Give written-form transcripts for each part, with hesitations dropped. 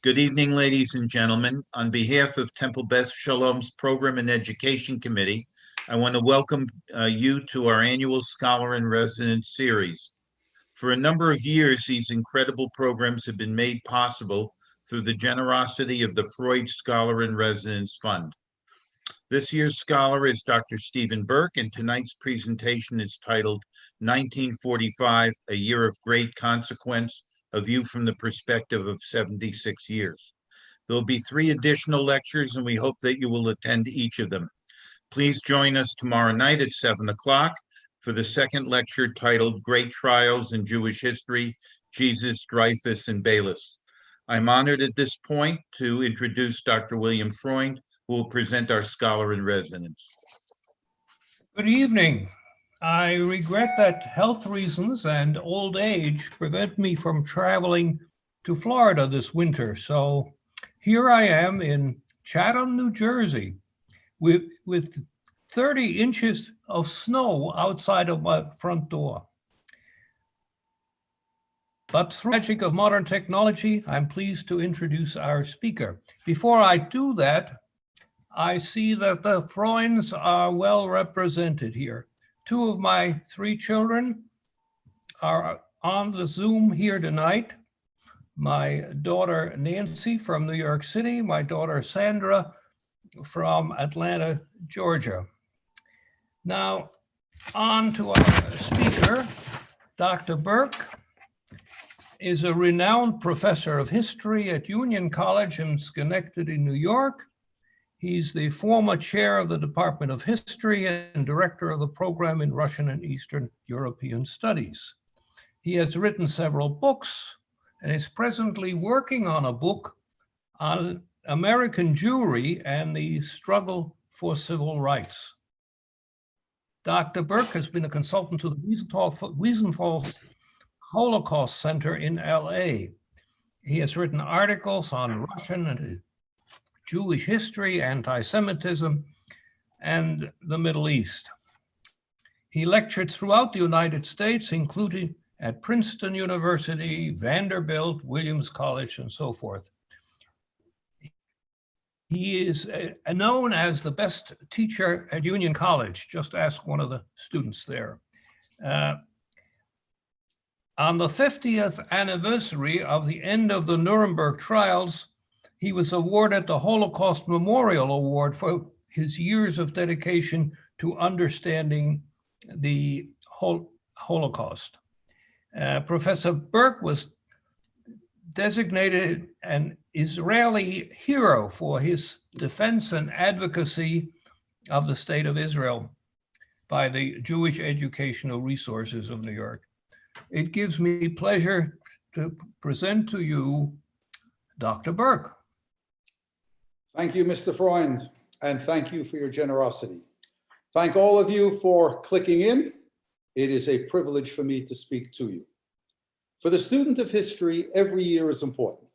Good evening, ladies and gentlemen. On behalf of Temple Beth Shalom's Program and Education Committee, I want to welcome you to our annual Scholar in Residence series. For a number of years, these incredible programs have been made possible through the generosity of the Freud Scholar in Residence Fund. This year's scholar is Dr. Stephen Berk, and tonight's presentation is titled 1945, A Year of Great Consequence, a view from the perspective of 76 years. There'll be 3 additional lectures, and we hope that you will attend each of them. Please join us tomorrow night at 7 o'clock for the second lecture titled Great Trials in Jewish History, Jesus, Dreyfus, and Bayless. I'm honored at this point to introduce Dr. William Freund, who will present our scholar in residence. Good evening. I regret that health reasons and old age prevent me from traveling to Florida this winter. So here I am in Chatham, New Jersey, with 30 inches of snow outside of my front door. But through the magic of modern technology, I'm pleased to introduce our speaker. Before I do that, I see that the Freunds are well represented here. 2 of my 3 children are on the Zoom here tonight. My daughter Nancy from New York City, my daughter Sandra from Atlanta, Georgia. Now, on to our speaker. Dr. Berk is a renowned professor of history at Union College in Schenectady, New York. He's the former chair of the Department of History and director of the program in Russian and Eastern European Studies. He has written several books and is presently working on a book on American Jewry and the struggle for civil rights. Dr. Berk has been a consultant to the Wiesenthal Holocaust Center in LA. He has written articles on Russian and Jewish history, anti-Semitism, and the Middle East. He lectured throughout the United States, including at Princeton University, Vanderbilt, Williams College, and so forth. He is known as the best teacher at Union College. Just ask one of the students there. On the 50th anniversary of the end of the Nuremberg trials, he was awarded the Holocaust Memorial Award for his years of dedication to understanding the Holocaust. Professor Berk was designated an Israeli hero for his defense and advocacy of the State of Israel by the Jewish Educational Resources of New York. It gives me pleasure to present to you Dr. Berk. Thank you, Mr. Freund, and thank you for your generosity. Thank all of you for clicking in. It is a privilege for me to speak to you. For the student of history, every year is important.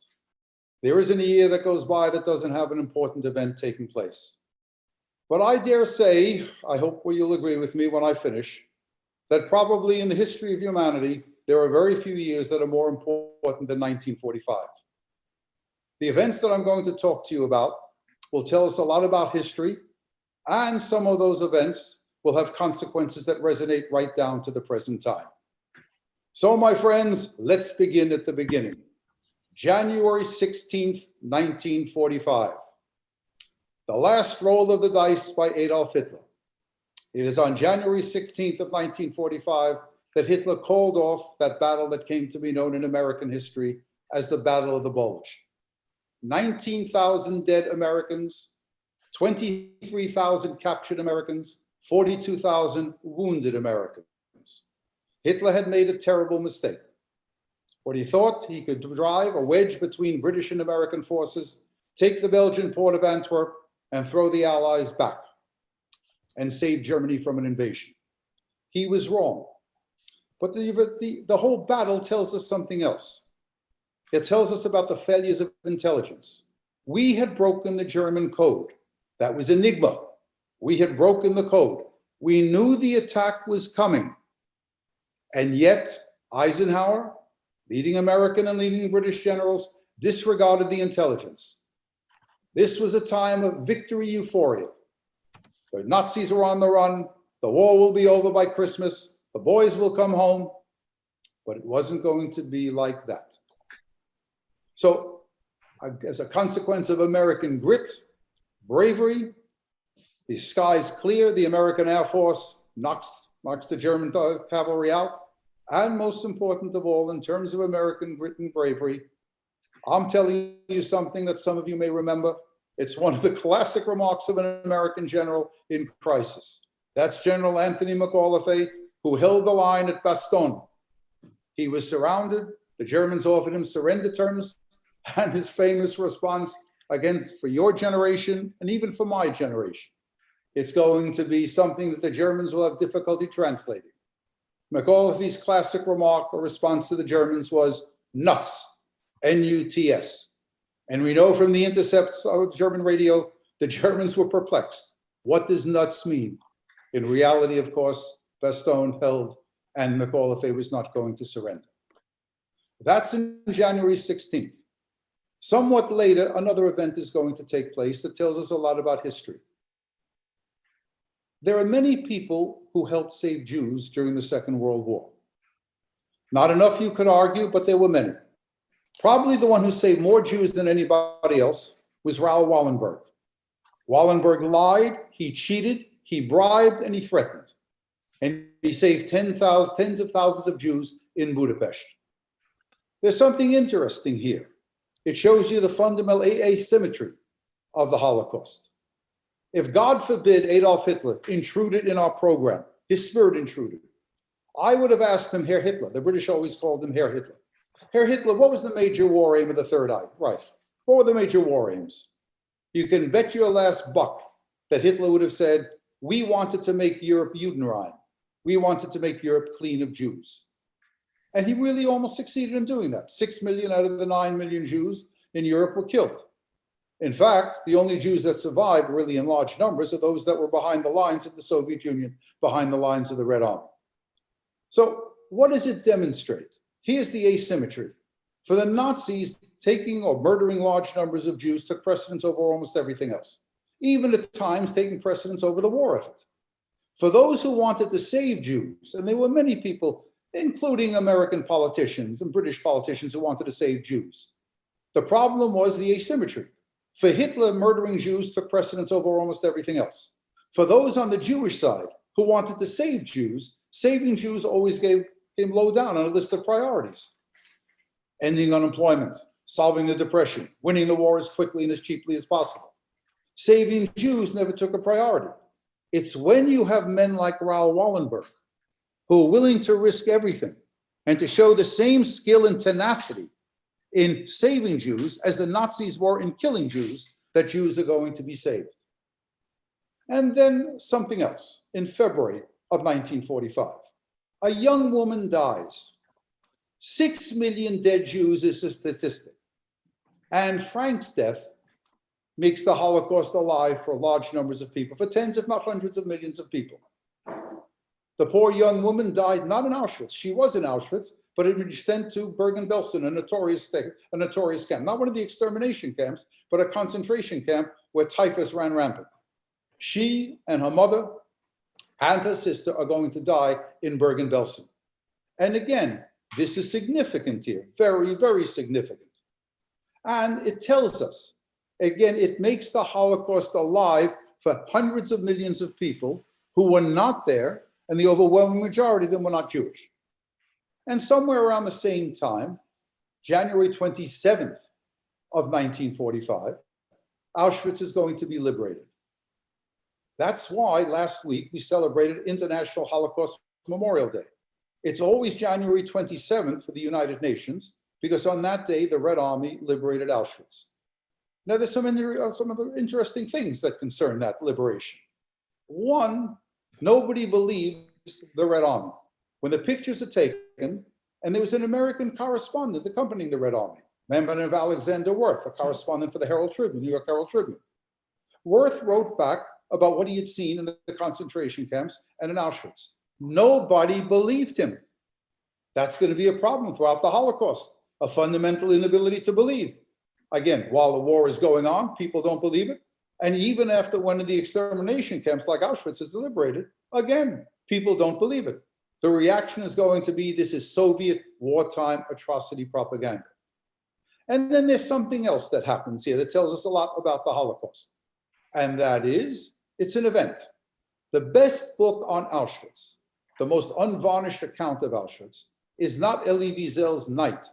There isn't a year that goes by that doesn't have an important event taking place. But I dare say, I hope you'll agree with me when I finish, that probably in the history of humanity, there are very few years that are more important than 1945. The events that I'm going to talk to you about will tell us a lot about history, and some of those events will have consequences that resonate right down to the present time. So, my friends, let's begin at the beginning. January 16th, 1945. The last roll of the dice by Adolf Hitler. It is on January 16th of 1945 that Hitler called off that battle that came to be known in American history as the Battle of the Bulge. 19,000 dead Americans, 23,000 captured Americans, 42,000 wounded Americans. Hitler had made a terrible mistake. What he thought he could drive a wedge between British and American forces, take the Belgian port of Antwerp, and throw the Allies back and save Germany from an invasion. He was wrong. But the whole battle tells us something else. It tells us about the failures of intelligence. We had broken the German code. That was enigma. We had broken the code. We knew the attack was coming. And yet Eisenhower, leading American and leading British generals, disregarded the intelligence. This was a time of victory euphoria. The Nazis are on the run. The war will be over by Christmas. The boys will come home. But it wasn't going to be like that. So, as a consequence of American grit, bravery, the skies clear, the American Air Force knocks the German cavalry out. And most important of all, in terms of American grit and bravery, I'm telling you something that some of you may remember. It's one of the classic remarks of an American general in crisis. That's General Anthony McAuliffe, who held the line at Bastogne. He was surrounded. The Germans offered him surrender terms, and his famous response, again, for your generation and even for my generation, it's going to be something that the Germans will have difficulty translating. McAuliffe's classic remark or response to the Germans was nuts, N-U-T-S. And we know from the intercepts of German radio, the Germans were perplexed. What does nuts mean? In reality, of course, Bastogne held and McAuliffe was not going to surrender. That's in January 16th. Somewhat later, another event is going to take place that tells us a lot about history. There are many people who helped save Jews during the Second World War. Not enough, you could argue, but there were many. Probably the one who saved more Jews than anybody else was Raoul Wallenberg. Wallenberg lied, he cheated, he bribed, and he threatened. And he saved tens of thousands of Jews in Budapest. There's something interesting here. It shows you the fundamental asymmetry of the Holocaust. If, God forbid, Adolf Hitler intruded in our program, his spirit intruded, I would have asked him, Herr Hitler. The British always called him Herr Hitler. Herr Hitler, what was the major war aim of the Third Reich? What were the major war aims? You can bet your last buck that Hitler would have said, we wanted to make Europe Judenrein. We wanted to make Europe clean of Jews. And he really almost succeeded in doing that. 6 million out of the 9 million Jews in Europe were killed. In fact, the only Jews that survived really in large numbers are those that were behind the lines of the Soviet Union, behind the lines of the Red Army. So what does it demonstrate? Here's the asymmetry. For the Nazis, taking or murdering large numbers of Jews took precedence over almost everything else, even at times taking precedence over the war effort. For those who wanted to save Jews, and there were many people, including American politicians and British politicians who wanted to save Jews, the problem was the asymmetry. For Hitler, murdering Jews took precedence over almost everything else. For those on the Jewish side who wanted to save Jews, saving Jews always came low down on a list of priorities. Ending unemployment, solving the depression, winning the war as quickly and as cheaply as possible. Saving Jews never took a priority. It's when you have men like Raoul Wallenberg who are willing to risk everything and to show the same skill and tenacity in saving Jews as the Nazis were in killing Jews, that Jews are going to be saved. And then something else. In February of 1945, a young woman dies. 6 million dead Jews is a statistic. And Frank's death makes the Holocaust alive for large numbers of people, for tens, if not hundreds of millions of people. The poor young woman died not in Auschwitz. She was in Auschwitz, but had been sent to Bergen-Belsen, a notorious camp. Not one of the extermination camps, but a concentration camp where typhus ran rampant. She and her mother and her sister are going to die in Bergen-Belsen. And again, this is significant here, very, very significant. And it tells us, again, it makes the Holocaust alive for hundreds of millions of people who were not there, and the overwhelming majority of them were not Jewish. And somewhere around the same time, January 27th of 1945, Auschwitz is going to be liberated. That's why last week we celebrated International Holocaust Memorial Day. It's always January 27th for the United Nations, because on that day, the Red Army liberated Auschwitz. Now, there's some other interesting things that concern that liberation. One, nobody believes the Red Army. When the pictures are taken, and there was an American correspondent accompanying the Red Army, a man of Alexander Worth, a correspondent for the Herald Tribune, New York Herald Tribune. Worth wrote back about what he had seen in the concentration camps and in Auschwitz. Nobody believed him. That's going to be a problem throughout the Holocaust, a fundamental inability to believe. Again, while the war is going on, people don't believe it. And even after one of the extermination camps like Auschwitz is liberated, again, people don't believe it. The reaction is going to be, this is Soviet wartime atrocity propaganda. And then there's something else that happens here that tells us a lot about the Holocaust. And that is, it's an event. The best book on Auschwitz, the most unvarnished account of Auschwitz, is not Elie Wiesel's Night.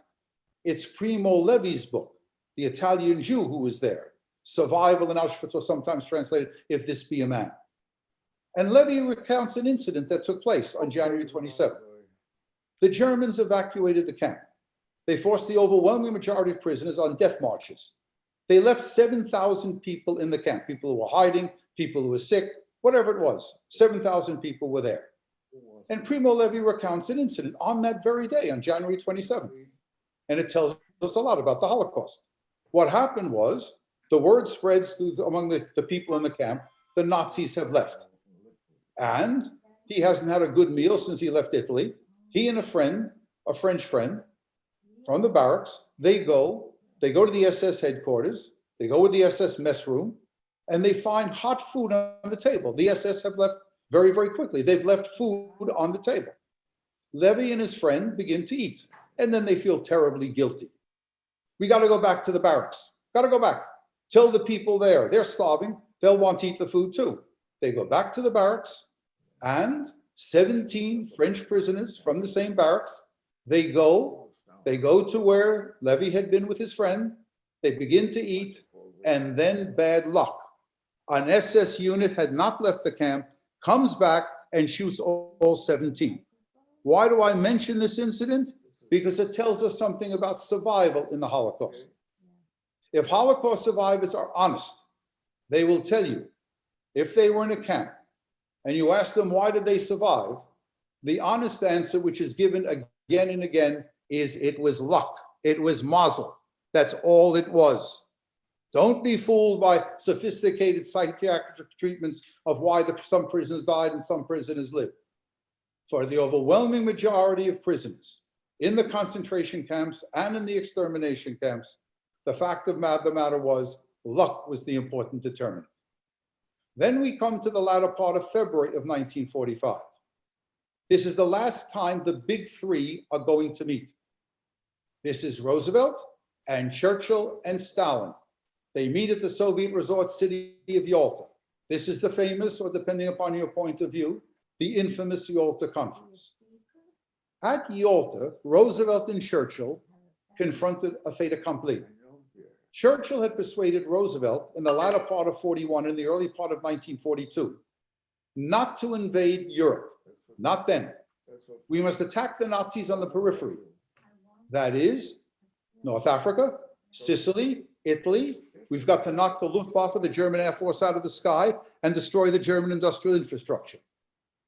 It's Primo Levi's book, the Italian Jew who was there. Survival in Auschwitz, or sometimes translated, If This Be a Man. And Levy recounts an incident that took place on January 27th. The Germans evacuated the camp. They forced the overwhelming majority of prisoners on death marches. They left 7,000 people in the camp, people who were hiding, people who were sick, whatever it was. 7,000 people were there. And Primo Levi recounts an incident on that very day, on January 27th. And it tells us a lot about the Holocaust. What happened was, the word spreads among the people in the camp, the Nazis have left. And he hasn't had a good meal since he left Italy. He and a friend, a French friend from the barracks, they go to the SS headquarters, they go to the SS mess room, and they find hot food on the table. The SS have left very, very quickly. They've left food on the table. Levy and his friend begin to eat, and then they feel terribly guilty. We got to go back to the barracks. Got to go back. Tell the people there, they're starving. They'll want to eat the food too. They go back to the barracks, and 17 French prisoners from the same barracks, they go to where Levy had been with his friend. They begin to eat, and then bad luck. An SS unit had not left the camp, comes back and shoots all 17. Why do I mention this incident? Because it tells us something about survival in the Holocaust. If Holocaust survivors are honest, they will tell you, if they were in a camp and you ask them why did they survive, the honest answer, which is given again and again, is it was luck, it was mazel. That's all it was. Don't be fooled by sophisticated psychiatric treatments of why some prisoners died and some prisoners lived. For the overwhelming majority of prisoners in the concentration camps and in the extermination camps, the fact of the matter was luck was the important determinant. Then we come to the latter part of February of 1945. This is the last time the big three are going to meet. This is Roosevelt and Churchill and Stalin. They meet at the Soviet resort city of Yalta. This is the famous, or depending upon your point of view, the infamous Yalta Conference. At Yalta, Roosevelt and Churchill confronted a fait accompli. Churchill had persuaded Roosevelt in the latter part of 41 and the early part of 1942 not to invade Europe, not then. We must attack the Nazis on the periphery. That is, North Africa, Sicily, Italy. We've got to knock the Luftwaffe, the German Air Force, out of the sky and destroy the German industrial infrastructure.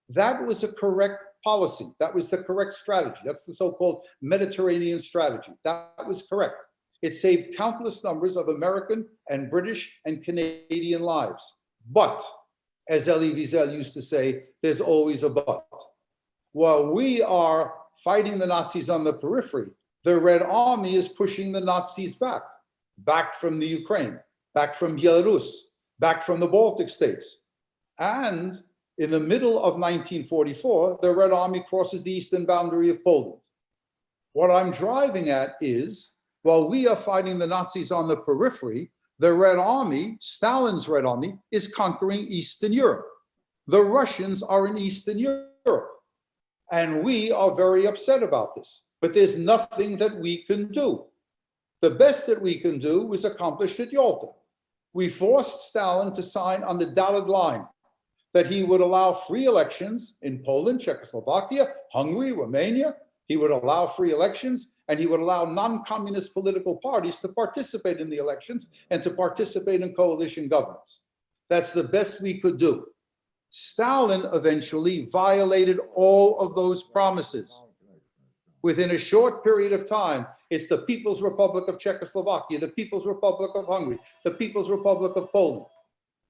That was a correct policy. That was the correct strategy. That's the so-called Mediterranean strategy. That was correct. It saved countless numbers of American and British and Canadian lives. But, as Elie Wiesel used to say, there's always a but. While we are fighting the Nazis on the periphery, the Red Army is pushing the Nazis back from the Ukraine, back from Belarus, back from the Baltic states. And in the middle of 1944, the Red Army crosses the eastern boundary of Poland. What I'm driving at is, while we are fighting the Nazis on the periphery, the Red Army, Stalin's Red Army, is conquering Eastern Europe. The Russians are in Eastern Europe. And we are very upset about this. But there's nothing that we can do. The best that we can do was accomplished at Yalta. We forced Stalin to sign on the dotted line that he would allow free elections in Poland, Czechoslovakia, Hungary, Romania. He would allow free elections, and he would allow non-communist political parties to participate in the elections and to participate in coalition governments. That's the best we could do. Stalin eventually violated all of those promises. Within a short period of time, it's the People's Republic of Czechoslovakia, the People's Republic of Hungary, the People's Republic of Poland.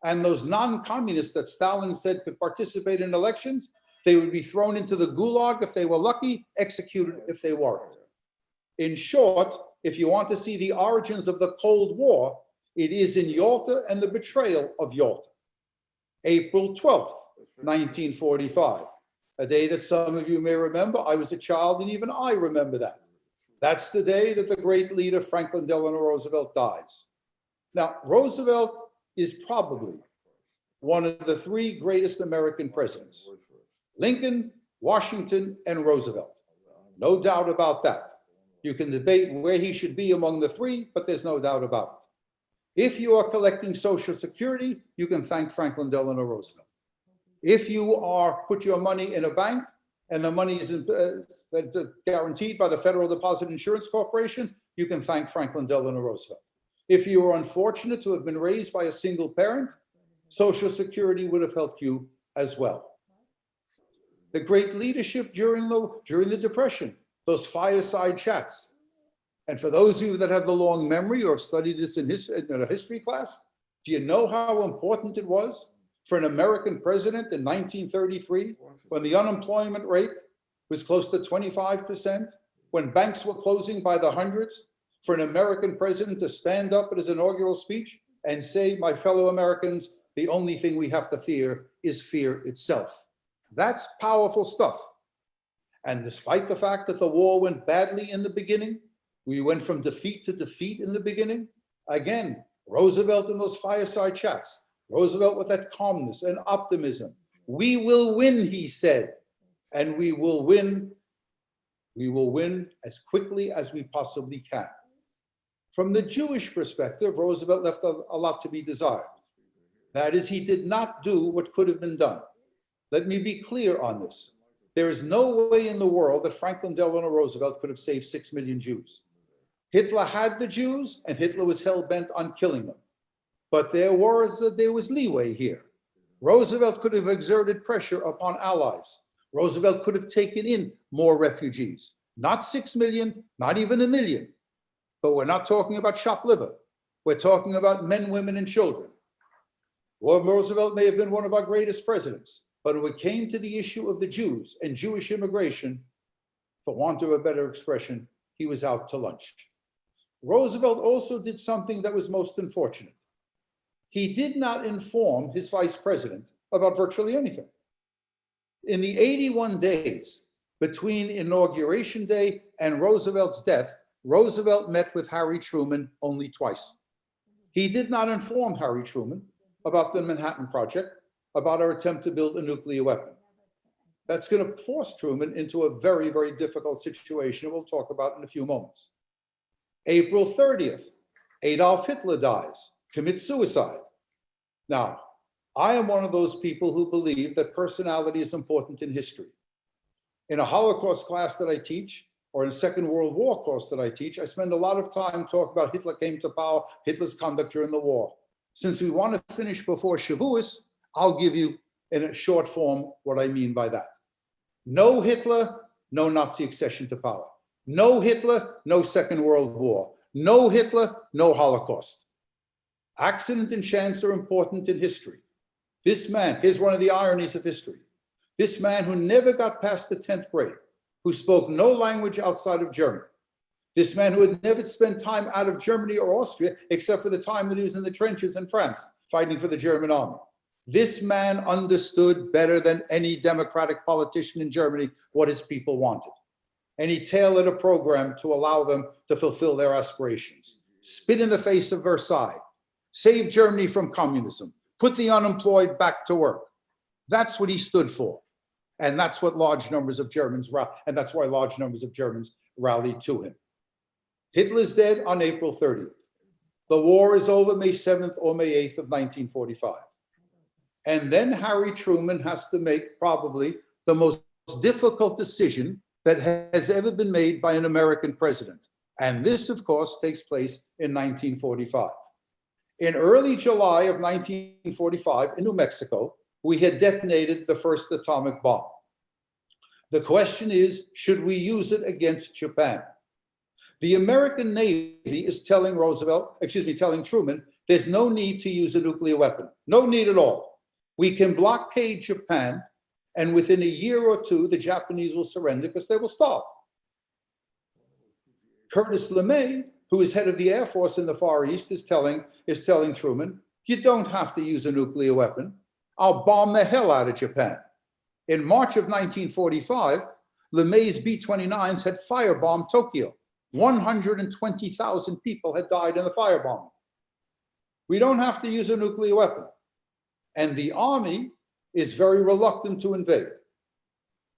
And those non-communists that Stalin said could participate in elections, they would be thrown into the gulag if they were lucky, executed if they weren't. In short, if you want to see the origins of the Cold War, it is in Yalta and the betrayal of Yalta. April 12th, 1945, a day that some of you may remember. I was a child and even I remember that. That's the day that the great leader Franklin Delano Roosevelt dies. Now, Roosevelt is probably one of the three greatest American presidents: Lincoln, Washington, and Roosevelt. No doubt about that. You can debate where he should be among the three, but there's no doubt about it. If you are collecting Social Security, you can thank Franklin Delano Roosevelt. If you are put your money in a bank and the money is guaranteed by the Federal Deposit Insurance Corporation, you can thank Franklin Delano Roosevelt. If you are unfortunate to have been raised by a single parent, Social Security would have helped you as well. The great leadership during the Depression, those fireside chats. And for those of you that have the long memory or have studied this in a history class, do you know how important it was for an American president in 1933, when the unemployment rate was close to 25%, when banks were closing by the hundreds, for an American president to stand up at his inaugural speech and say, my fellow Americans, the only thing we have to fear is fear itself. That's powerful stuff. And despite the fact that the war went badly in the beginning, we went from defeat to defeat in the beginning. Again, Roosevelt in those fireside chats, Roosevelt with that calmness and optimism. We will win, he said, and we will win as quickly as we possibly can. From the Jewish perspective, Roosevelt left a lot to be desired. That is, he did not do what could have been done. Let me be clear on this. There is no way in the world that Franklin Delano Roosevelt could have saved 6 million Jews. Hitler had the Jews, and Hitler was hell-bent on killing them. But there was leeway here. Roosevelt could have exerted pressure upon allies. Roosevelt could have taken in more refugees. Not 6 million, not even 1 million. But we're not talking about chopped liver. We're talking about men, women, and children. Well, Roosevelt may have been one of our greatest presidents, but when it came to the issue of the Jews and Jewish immigration, for want of a better expression, he was out to lunch. Roosevelt also did something that was most unfortunate. He did not inform his vice president about virtually anything. In the 81 days between Inauguration Day and Roosevelt's death, Roosevelt met with Harry Truman only twice. He did not inform Harry Truman about the Manhattan Project, about our attempt to build a nuclear weapon. That's going to force Truman into a very, very difficult situation we'll talk about in a few moments. April 30th, Adolf Hitler dies, commits suicide. Now, I am one of those people who believe that personality is important in history. In a Holocaust class that I teach, or in a Second World War course that I teach, I spend a lot of time talking about Hitler came to power, Hitler's conduct during the war. Since we want to finish before Shavuos, I'll give you in a short form what I mean by that. No Hitler, no Nazi accession to power. No Hitler, no Second World War. No Hitler, no Holocaust. Accident and chance are important in history. This man, here's one of the ironies of history. This man who never got past the 10th grade, who spoke no language outside of German. This man who had never spent time out of Germany or Austria, except for the time that he was in the trenches in France, fighting for the German army. This man understood better than any democratic politician in Germany what his people wanted. And he tailored a program to allow them to fulfill their aspirations. Spit in the face of Versailles, save Germany from communism, put the unemployed back to work. That's what he stood for. And that's what large numbers of Germans, and that's why large numbers of Germans rallied to him. Hitler's dead on April 30th. The war is over May 7th or May 8th of 1945. And then Harry Truman has to make probably the most difficult decision that has ever been made by an American president. And this, of course, takes place in 1945. In early July of 1945 in New Mexico, we had detonated the first atomic bomb. The question is, should we use it against Japan? The American Navy is telling Truman, there's no need to use a nuclear weapon. No need at all. We can blockade Japan, and within a year or two, the Japanese will surrender because they will starve. Curtis LeMay, who is head of the Air Force in the Far East, is telling Truman, you don't have to use a nuclear weapon. I'll bomb the hell out of Japan. In March of 1945, LeMay's B-29s had firebombed Tokyo. 120,000 people had died in the firebombing. We don't have to use a nuclear weapon. And the Army is very reluctant to invade.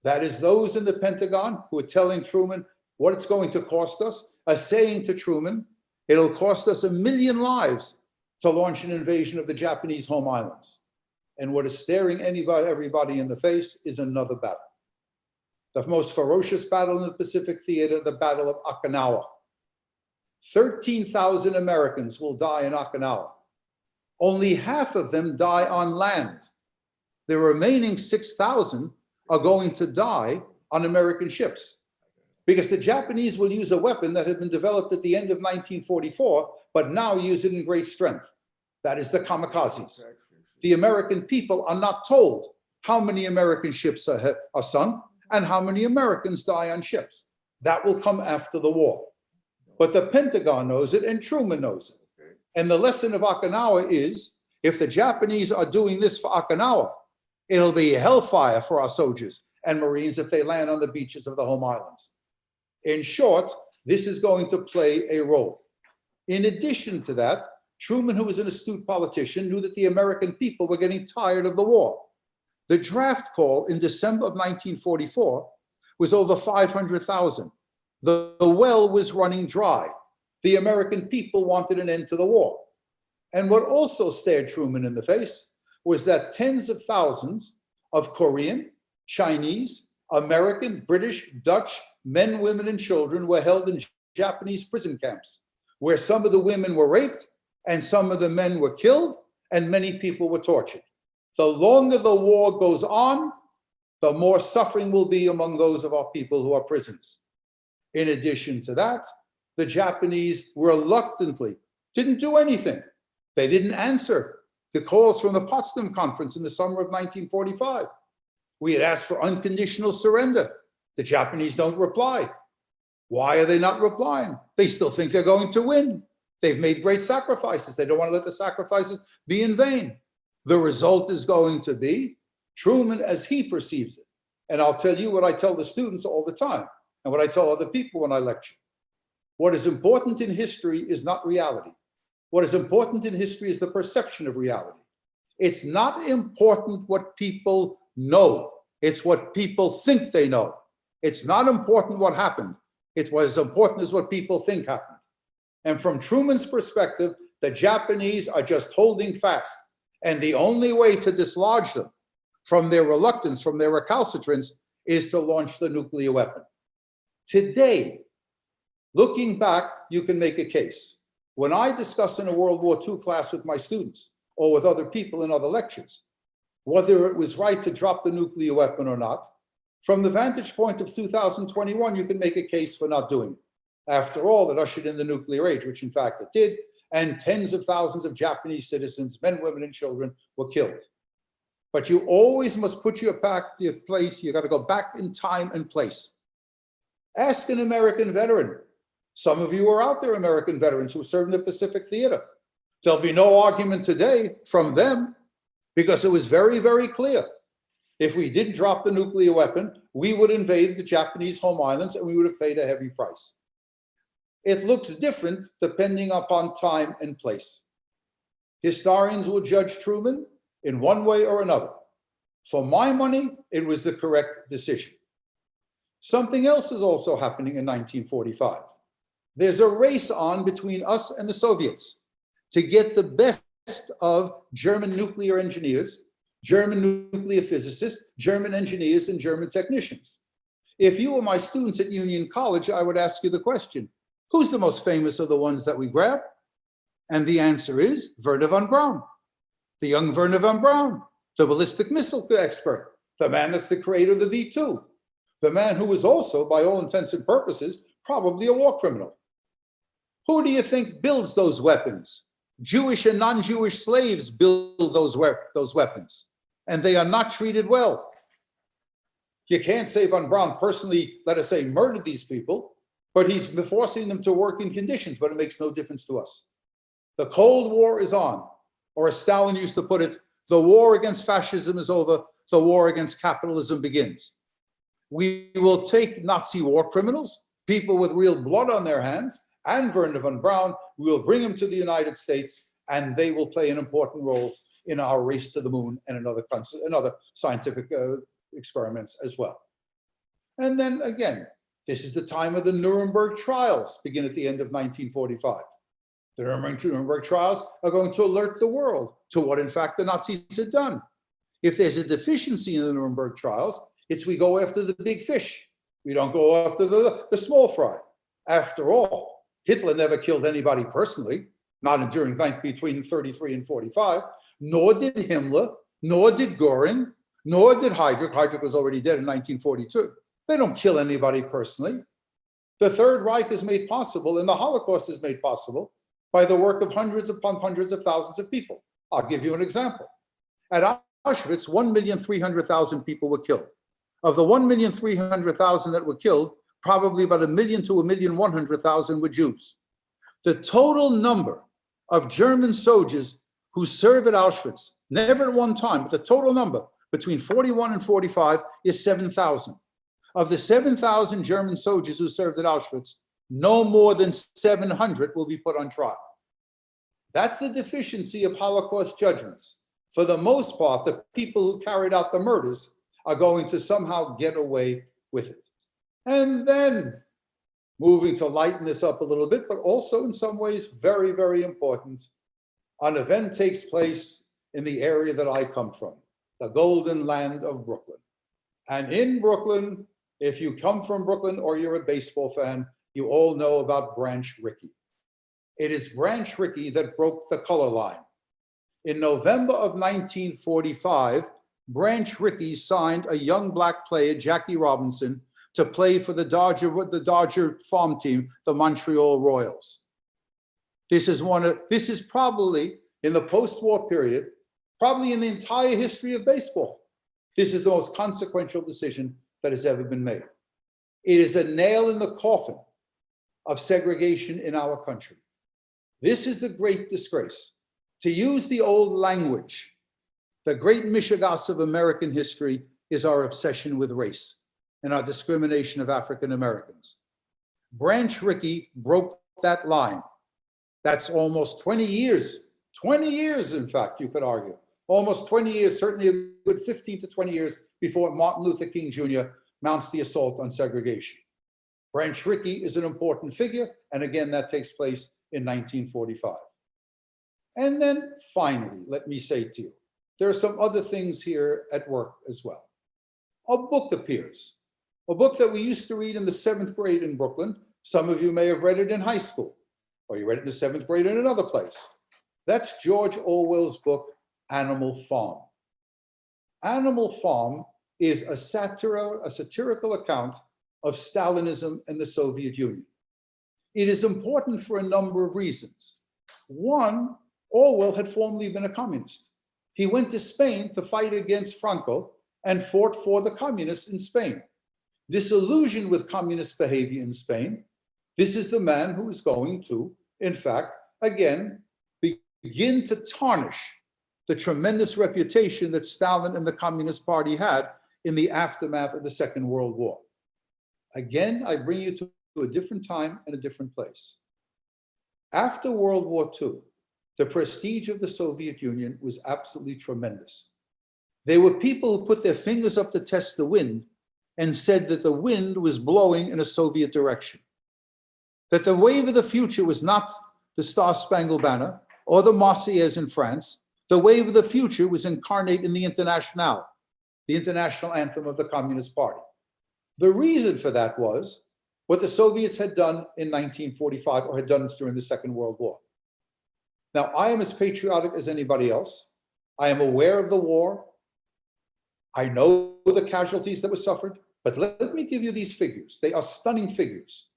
That is those in the Pentagon who are telling Truman what it's going to cost us, are saying to Truman, it'll cost us 1 million lives to launch an invasion of the Japanese home islands. And what is staring everybody in the face is another battle. The most ferocious battle in the Pacific Theater, the Battle of Okinawa. 13,000 Americans will die in Okinawa. Only half of them die on land. The remaining 6,000 are going to die on American ships, because the Japanese will use a weapon that had been developed at the end of 1944, but now use it in great strength. That is the kamikazes. The American people are not told how many American ships are sunk and how many Americans die on ships. That will come after the war. But the Pentagon knows it and Truman knows it. And the lesson of Okinawa is, if the Japanese are doing this for Okinawa, it'll be hellfire for our soldiers and Marines if they land on the beaches of the home islands. In short, this is going to play a role. In addition to that, Truman, who was an astute politician, knew that the American people were getting tired of the war. The draft call in December of 1944 was over 500,000. The well was running dry. The American people wanted an end to the war. And what also stared Truman in the face was that tens of thousands of Korean, Chinese, American, British, Dutch, men, women, and children were held in Japanese prison camps, where some of the women were raped and some of the men were killed and many people were tortured. The longer the war goes on, the more suffering will be among those of our people who are prisoners. In addition to that, the Japanese reluctantly didn't do anything. They didn't answer the calls from the Potsdam Conference in the summer of 1945. We had asked for unconditional surrender. The Japanese don't reply. Why are they not replying? They still think they're going to win. They've made great sacrifices. They don't want to let the sacrifices be in vain. The result is going to be Truman as he perceives it. And I'll tell you what I tell the students all the time and what I tell other people when I lecture. What is important in history is not reality. What is important in history is the perception of reality. It's not important what people know. It's what people think they know. It's not important what happened. It was important is what people think happened. And from Truman's perspective, the Japanese are just holding fast. And the only way to dislodge them from their reluctance, from their recalcitrance, is to launch the nuclear weapon. Today, looking back, you can make a case. When I discuss in a World War II class with my students or with other people in other lectures, whether it was right to drop the nuclear weapon or not, from the vantage point of 2021, you can make a case for not doing it. After all, it ushered in the nuclear age, which in fact it did, and tens of thousands of Japanese citizens, men, women, and children were killed. But you always must put your place, you got to go back in time and place. Ask an American veteran. Some of you are out there, American veterans who served in the Pacific Theater. There'll be no argument today from them because it was very, very clear. If we didn't drop the nuclear weapon, we would invade the Japanese home islands and we would have paid a heavy price. It looks different depending upon time and place. Historians will judge Truman in one way or another. For my money, it was the correct decision. Something else is also happening in 1945. There's a race on between us and the Soviets to get the best of German nuclear engineers, German nuclear physicists, German engineers, and German technicians. If you were my students at Union College, I would ask you the question, who's the most famous of the ones that we grab? And the answer is Wernher von Braun, the young Wernher von Braun, the ballistic missile expert, the man that's the creator of the V2, the man who was also, by all intents and purposes, probably a war criminal. Who do you think builds those weapons? Jewish and non-Jewish slaves build those weapons, and they are not treated well. You can't say von Braun personally, let us say, murdered these people, but he's forcing them to work in conditions, but it makes no difference to us. The Cold War is on, or as Stalin used to put it, the war against fascism is over, the war against capitalism begins. We will take Nazi war criminals, people with real blood on their hands, and Wernher von Braun, we will bring them to the United States, and they will play an important role in our race to the moon and in other scientific experiments as well. And then again, this is the time of the Nuremberg trials, begin at the end of 1945. The Nuremberg trials are going to alert the world to what, in fact, the Nazis had done. If there's a deficiency in the Nuremberg trials, it's we go after the big fish. We don't go after the small fry. After all, Hitler never killed anybody personally, not during between 33 and 45, nor did Himmler, nor did Goering, nor did Heydrich. Heydrich was already dead in 1942. They don't kill anybody personally. The Third Reich is made possible, and the Holocaust is made possible by the work of hundreds upon hundreds of thousands of people. I'll give you an example. At Auschwitz, 1,300,000 people were killed. Of the 1,300,000 that were killed, probably about 1 million to 1,100,000 were Jews. The total number of German soldiers who served at Auschwitz, never at one time, but the total number between 41 and 45 is 7,000. Of the 7,000 German soldiers who served at Auschwitz, no more than 700 will be put on trial. That's the deficiency of Holocaust judgments. For the most part, the people who carried out the murders are going to somehow get away with it. And then, moving to lighten this up a little bit, but also in some ways very, very important, an event takes place in the area that I come from, the golden land of Brooklyn. And in Brooklyn, if you come from Brooklyn or you're a baseball fan, you all know about Branch Rickey. It is Branch Rickey that broke the color line. In November of 1945, Branch Rickey signed a young black player, Jackie Robinson, to play for the Dodger farm team, the Montreal Royals. This is probably, in the post-war period, probably in the entire history of baseball, this is the most consequential decision that has ever been made. It is a nail in the coffin of segregation in our country. This is the great disgrace. To use the old language, the great mishigas of American history is our obsession with race and our discrimination of African Americans. Branch Rickey broke that line. That's almost 20 years, in fact, you could argue. Almost 20 years, certainly a good 15 to 20 years before Martin Luther King Jr. mounts the assault on segregation. Branch Rickey is an important figure, and again, that takes place in 1945. And then finally, let me say to you, there are some other things here at work as well. A book appears, a book that we used to read in the 7th grade in Brooklyn. Some of you may have read it in high school, or you read it in the 7th grade in another place. That's George Orwell's book, Animal Farm. Animal Farm is a satirical account of Stalinism and the Soviet Union. It is important for a number of reasons. One, Orwell had formerly been a communist. He went to Spain to fight against Franco and fought for the communists in Spain. Disillusioned with communist behavior in Spain, this is the man who is going to, in fact, again, begin to tarnish the tremendous reputation that Stalin and the Communist Party had in the aftermath of the Second World War. Again, I bring you to a different time and a different place. After World War II, the prestige of the Soviet Union was absolutely tremendous. There were people who put their fingers up to test the wind and said that the wind was blowing in a Soviet direction. That the wave of the future was not the Star-Spangled Banner or the Marseillaise in France. The wave of the future was incarnate in the Internationale, the international anthem of the Communist Party. The reason for that was what the Soviets had done in 1945 or had done during the Second World War. Now, I am as patriotic as anybody else. I am aware of the war. I know the casualties that were suffered, but let me give you these figures. They are stunning figures.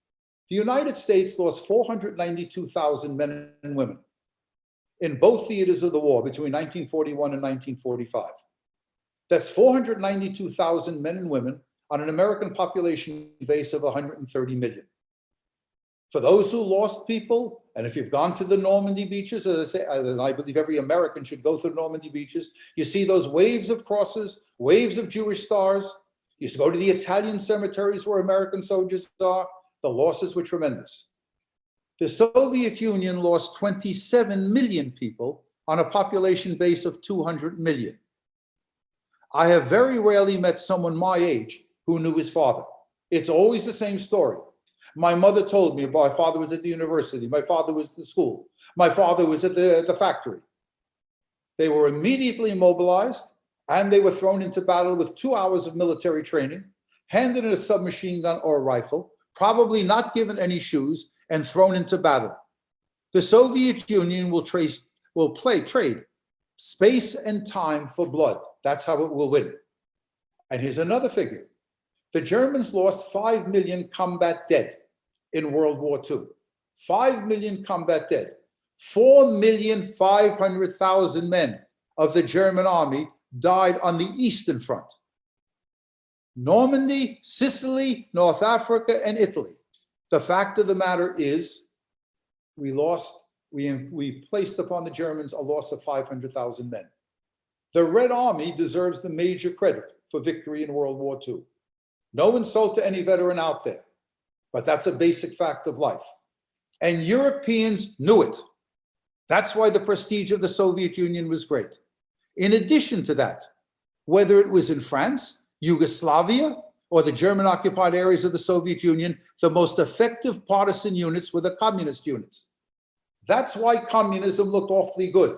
The United States lost 492,000 men and women in both theaters of the war between 1941 and 1945. That's 492,000 men and women on an American population base of 130 million. For those who lost people, and if you've gone to the Normandy beaches, as I say, and I believe every American should go to the Normandy beaches, you see those waves of crosses, waves of Jewish stars. You go to the Italian cemeteries where American soldiers are. The losses were tremendous. The Soviet Union lost 27 million people on a population base of 200 million. I have very rarely met someone my age who knew his father. It's always the same story. My mother told me my father was at the university, my father was at the school, my father was at the factory. They were immediately mobilized and they were thrown into battle with 2 hours of military training, handed in a submachine gun or a rifle, probably not given any shoes, and thrown into battle. The Soviet Union will trade space and time for blood. That's how it will win. And here's another figure. The Germans lost 5 million combat dead in World War II. 5 million combat dead. 4,500,000 men of the German army died on the Eastern Front. Normandy, Sicily, North Africa, and Italy. The fact of the matter is we placed upon the Germans a loss of 500,000 men. The Red Army deserves the major credit for victory in World War II. No insult to any veteran out there, but that's a basic fact of life. And Europeans knew it. That's why the prestige of the Soviet Union was great. In addition to that, whether it was in France, Yugoslavia, or the German-occupied areas of the Soviet Union, the most effective partisan units were the communist units. That's why communism looked awfully good.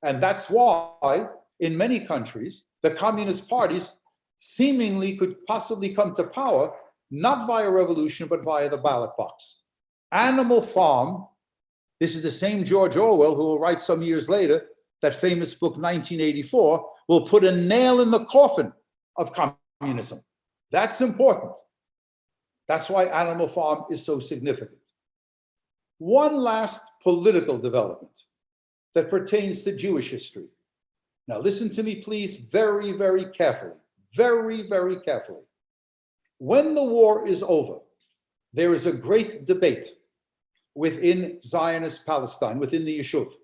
And that's why, in many countries, the communist parties seemingly could possibly come to power, not via revolution, but via the ballot box. Animal Farm, this is the same George Orwell who will write some years later, that famous book 1984, will put a nail in the coffin of communism. That's important. That's why Animal Farm is so significant. One last political development that pertains to Jewish history. Now listen to me, please, very, very carefully. Very, very carefully. When the war is over, there is a great debate within Zionist Palestine, within the Yishuv.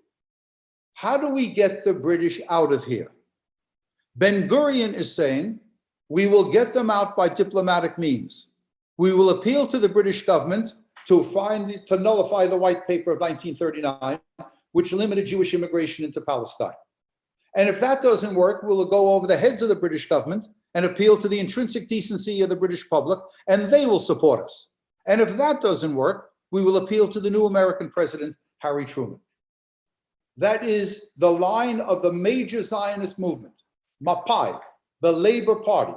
How do we get the British out of here? Ben Gurion is saying, we will get them out by diplomatic means. We will appeal to the British government to nullify the white paper of 1939, which limited Jewish immigration into Palestine. And if that doesn't work, we'll go over the heads of the British government and appeal to the intrinsic decency of the British public, and they will support us. And if that doesn't work, we will appeal to the new American president, Harry Truman. That is the line of the major Zionist movement, Mapai, the Labor Party.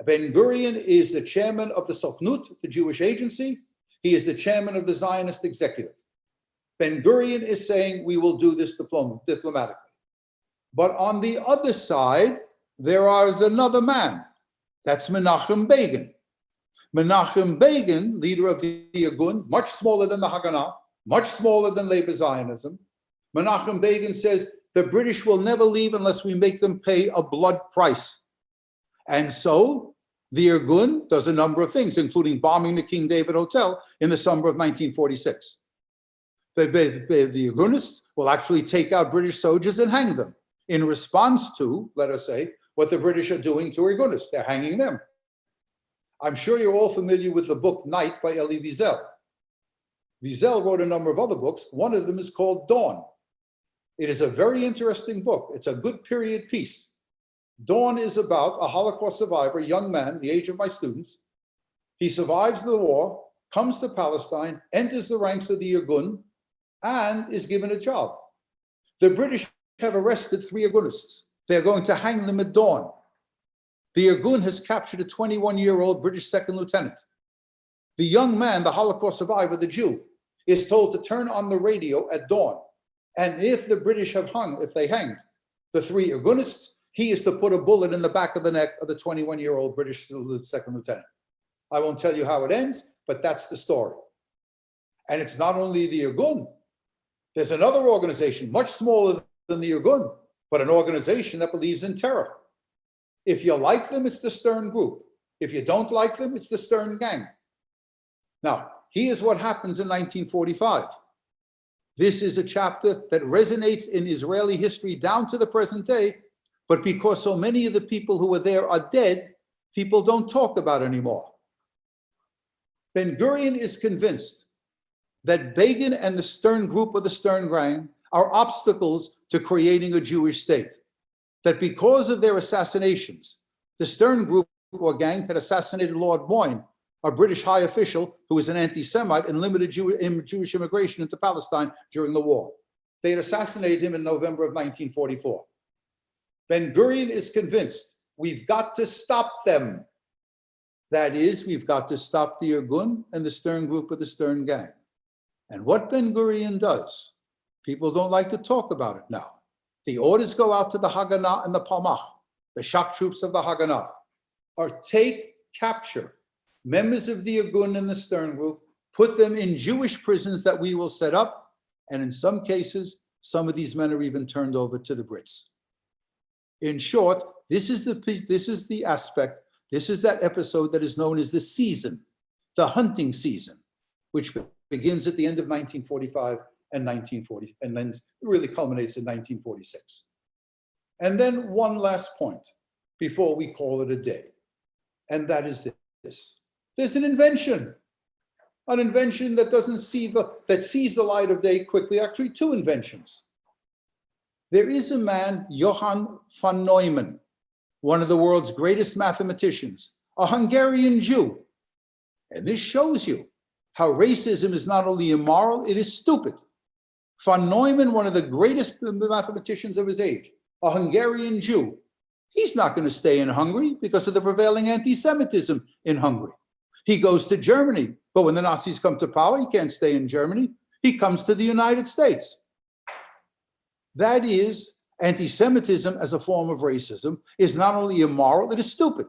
Ben Gurion is the chairman of the Sokhnut, the Jewish agency. He is the chairman of the Zionist executive. Ben Gurion is saying we will do this diplomatically. But on the other side, there is another man. That's Menachem Begin. Menachem Begin, leader of the Irgun, much smaller than the Haganah, much smaller than Labor Zionism. Menachem Begin says the British will never leave unless we make them pay a blood price. And so the Irgun does a number of things, including bombing the King David Hotel in the summer of 1946. The Irgunists will actually take out British soldiers and hang them in response to, let us say, what the British are doing to Irgunists. They're hanging them. I'm sure you're all familiar with the book Night by Elie Wiesel. Wiesel wrote a number of other books. One of them is called Dawn. It is a very interesting book. It's a good period piece. Dawn is about a Holocaust survivor, a young man, the age of my students. He survives the war, comes to Palestine, enters the ranks of the Irgun, and is given a job. The British have arrested 3 Irgunists. They're going to hang them at dawn. The Irgun has captured a 21-year-old British second lieutenant. The young man, the Holocaust survivor, the Jew, is told to turn on the radio at dawn. And if the British have if they hanged the 3 Irgunists, he is to put a bullet in the back of the neck of the 21-year-old British second lieutenant. I won't tell you how it ends, but that's the story. And it's not only the Irgun. There's another organization, much smaller than the Irgun, but an organization that believes in terror. If you like them, it's the Stern Group. If you don't like them, it's the Stern Gang. Now, Here's what happens in 1945. This is a chapter that resonates in Israeli history down to the present day, but because so many of the people who were there are dead, people don't talk about it anymore. Ben-Gurion is convinced that Begin and the Stern group of the Stern Gang are obstacles to creating a Jewish state. That because of their assassinations, the Stern group or gang had assassinated Lord Boyne, a British high official who was an anti-Semite and limited Jewish immigration into Palestine during the war. They had assassinated him in November of 1944. Ben-Gurion is convinced we've got to stop them. That is, we've got to stop the Irgun and the Stern group of the Stern gang. And what Ben-Gurion does, people don't like to talk about it now. The orders go out to the Haganah and the Palmach, the shock troops of the Haganah, or capture members of the Irgun and the Stern group, put them in Jewish prisons that we will set up, and in some cases, some of these men are even turned over to the Brits. In short, this is the aspect, this is that episode that is known as the season, the hunting season, which begins at the end of 1945 and 1940, and then really culminates in 1946. And then one last point before we call it a day, and that is this. There's an invention that sees the light of day quickly, actually two inventions. There is a man, Johann von Neumann, one of the world's greatest mathematicians, a Hungarian Jew. And this shows you how racism is not only immoral, it is stupid. Von Neumann, one of the greatest mathematicians of his age, a Hungarian Jew, he's not going to stay in Hungary because of the prevailing anti-Semitism in Hungary. He goes to Germany, but when the Nazis come to power, he can't stay in Germany. He comes to the United States. That is, anti-Semitism as a form of racism is not only immoral, it is stupid.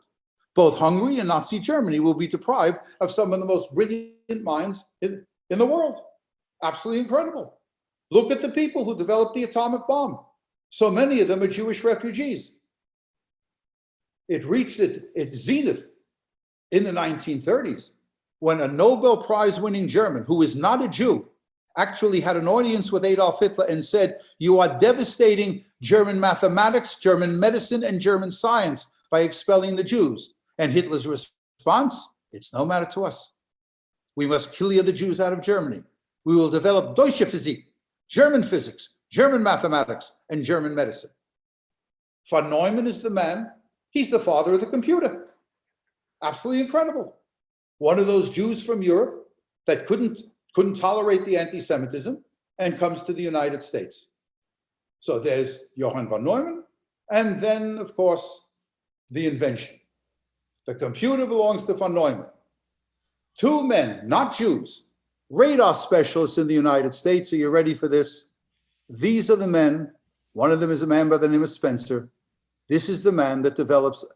Both Hungary and Nazi Germany will be deprived of some of the most brilliant minds in the world. Absolutely incredible. Look at the people who developed the atomic bomb. So many of them are Jewish refugees. It reached its zenith in the 1930s when a Nobel Prize winning German, who is not a Jew, actually had an audience with Adolf Hitler and said, "You are devastating German mathematics, German medicine, and German science by expelling the Jews." And Hitler's response, "It's no matter to us. We must clear the Jews out of Germany. We will develop Deutsche Physik, German physics, German mathematics, and German medicine." Von Neumann is the man. He's the father of the computer. Absolutely incredible. One of those Jews from Europe that couldn't tolerate the anti-Semitism and comes to the United States. So there's Johann von Neumann, and then, of course, the invention. The computer belongs to von Neumann. Two men, not Jews, radar specialists in the United States. Are you ready for this? These are the men. One of them is a man by the name of Spencer. This is the man that develops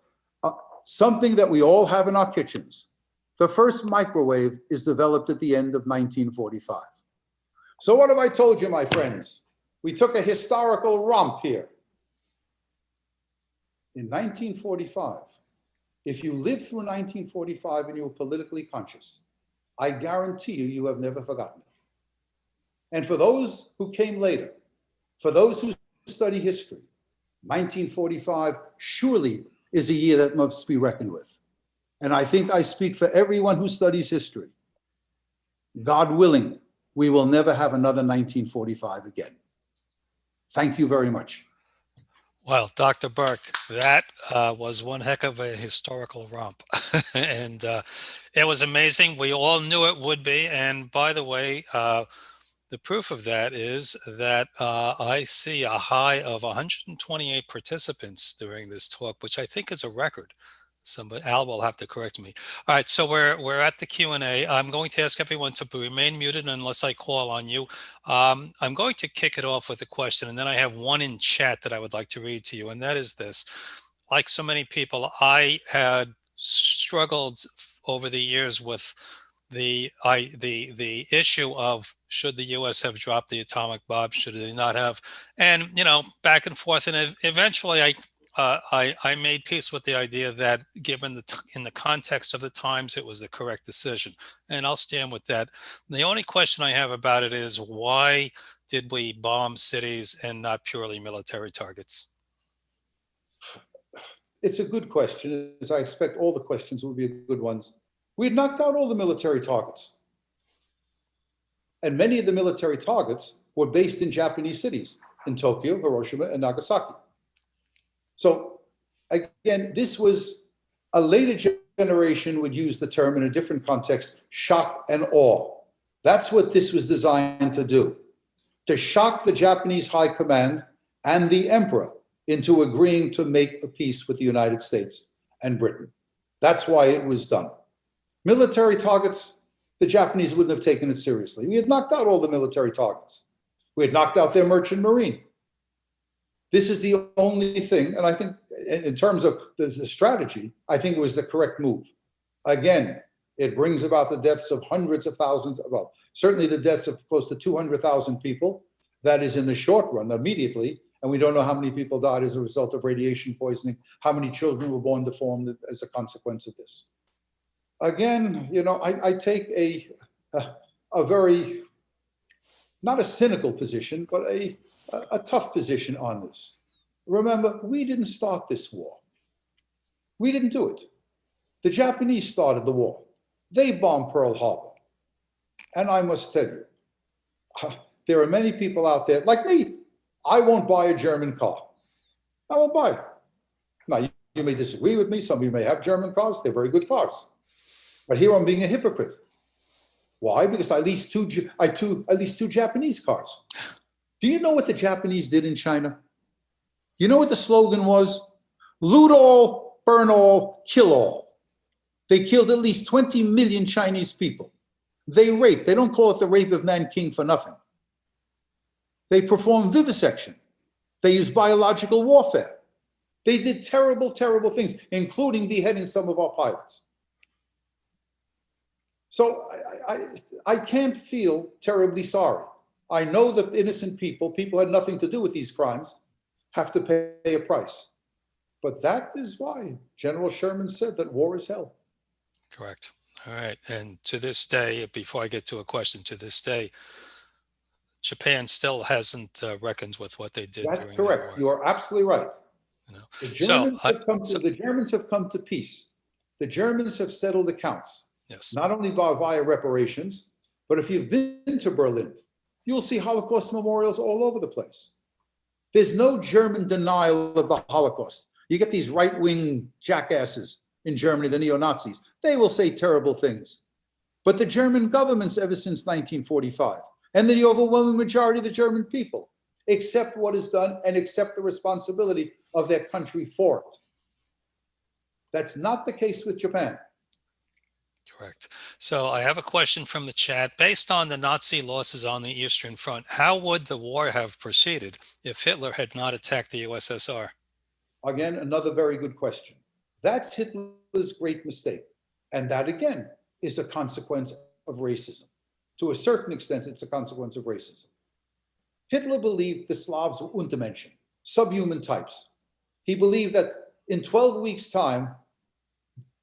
something that we all have in our kitchens. The first microwave is developed at the end of 1945. So what have I told you, my friends? We took a historical romp here. In 1945, if you lived through 1945 and you were politically conscious, I guarantee you have never forgotten it. And for those who came later, for those who study history, 1945 surely is a year that must be reckoned with. And I think I speak for everyone who studies history. God willing, we will never have another 1945 again. Thank you very much. Well, Dr. Berk, that was one heck of a historical romp. And it was amazing. We all knew it would be. And by the way, the proof of that is that I see a high of 128 participants during this talk, which I think is a record. Somebody, Al will have to correct me. All right, so we're at the Q&A. I'm going to ask everyone to remain muted unless I call on you. I'm going to kick it off with a question, and then I have one in chat that I would like to read to you, and that is this. Like so many people, I had struggled over the years with the issue of should the U.S. have dropped the atomic bomb, should they not have, and back and forth, and eventually I made peace with the idea that given in the context of the times, it was the correct decision. And I'll stand with that. The only question I have about it is, why did we bomb cities and not purely military targets? It's a good question, as I expect all the questions will be good ones. We had knocked out all the military targets. And many of the military targets were based in Japanese cities, in Tokyo, Hiroshima, and Nagasaki. So again, this was a later generation would use the term in a different context, shock and awe. That's what this was designed to do, to shock the Japanese high command and the emperor into agreeing to make a peace with the United States and Britain. That's why it was done. Military targets, the Japanese wouldn't have taken it seriously. We had knocked out all the military targets. We had knocked out their merchant marine. This is the only thing, and I think in terms of the strategy, I think it was the correct move. Again, it brings about the deaths of hundreds of thousands, well, certainly the deaths of close to 200,000 people. That is in the short run, immediately. And we don't know how many people died as a result of radiation poisoning, how many children were born deformed as a consequence of this. Again, you know, I take a very, not a cynical position, but a tough position on this. Remember, we didn't start this war. We didn't do it. The Japanese started the war. They bombed Pearl Harbor. And I must tell you, there are many people out there, like me, I won't buy a German car. I won't buy it. Now, you may disagree with me. Some of you may have German cars. They're very good cars. But here I'm being a hypocrite. Why? Because I leased two Japanese cars. Do you know what the Japanese did in China? You know what the slogan was? Loot all, burn all, kill all. They killed at least 20 million Chinese people. They raped. They don't call it the rape of Nanking for nothing. They performed vivisection. They used biological warfare. They did terrible, terrible things, including beheading some of our pilots. So I can't feel terribly sorry. I know that innocent people had nothing to do with these crimes, have to pay a price. But that is why General Sherman said that war is hell. Correct. All right. And to this day, before I get to a question, to this day, Japan still hasn't reckoned with what they did. That's during correct. the war. You are absolutely right. You know? The Germans have come to peace. The Germans have settled accounts, yes. Not only via reparations, but if you've been to Berlin, you'll see Holocaust memorials all over the place. There's no German denial of the Holocaust. You get these right-wing jackasses in Germany, the neo-Nazis. They will say terrible things. But the German governments ever since 1945, and the overwhelming majority of the German people, accept what is done and accept the responsibility of their country for it. That's not the case with Japan. Correct. So I have a question from the chat. Based on the Nazi losses on the Eastern Front, how would the war have proceeded if Hitler had not attacked the USSR? Again, another very good question. That's Hitler's great mistake. And that, again, is a consequence of racism. To a certain extent, it's a consequence of racism. Hitler believed the Slavs were Untermenschen, subhuman types. He believed that in 12 weeks' time,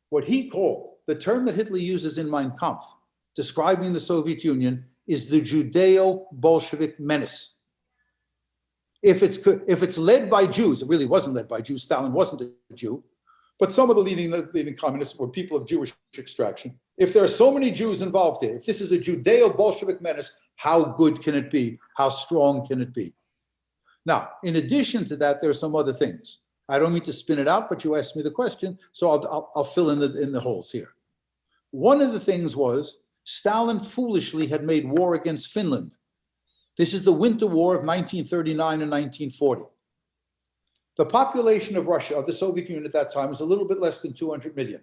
what he called, the term that Hitler uses in Mein Kampf, describing the Soviet Union, is the Judeo-Bolshevik menace. If it's led by Jews, it really wasn't led by Jews, Stalin wasn't a Jew, but some of the leading communists were people of Jewish extraction. If there are so many Jews involved here, if this is a Judeo-Bolshevik menace, how good can it be? How strong can it be? Now, in addition to that, there are some other things. I don't mean to spin it out, but you asked me the question, so I'll fill in the holes here. One of the things was Stalin foolishly had made war against Finland. This is the Winter War of 1939 and 1940. The population of Russia, of the Soviet Union at that time, was a little bit less than 200 million.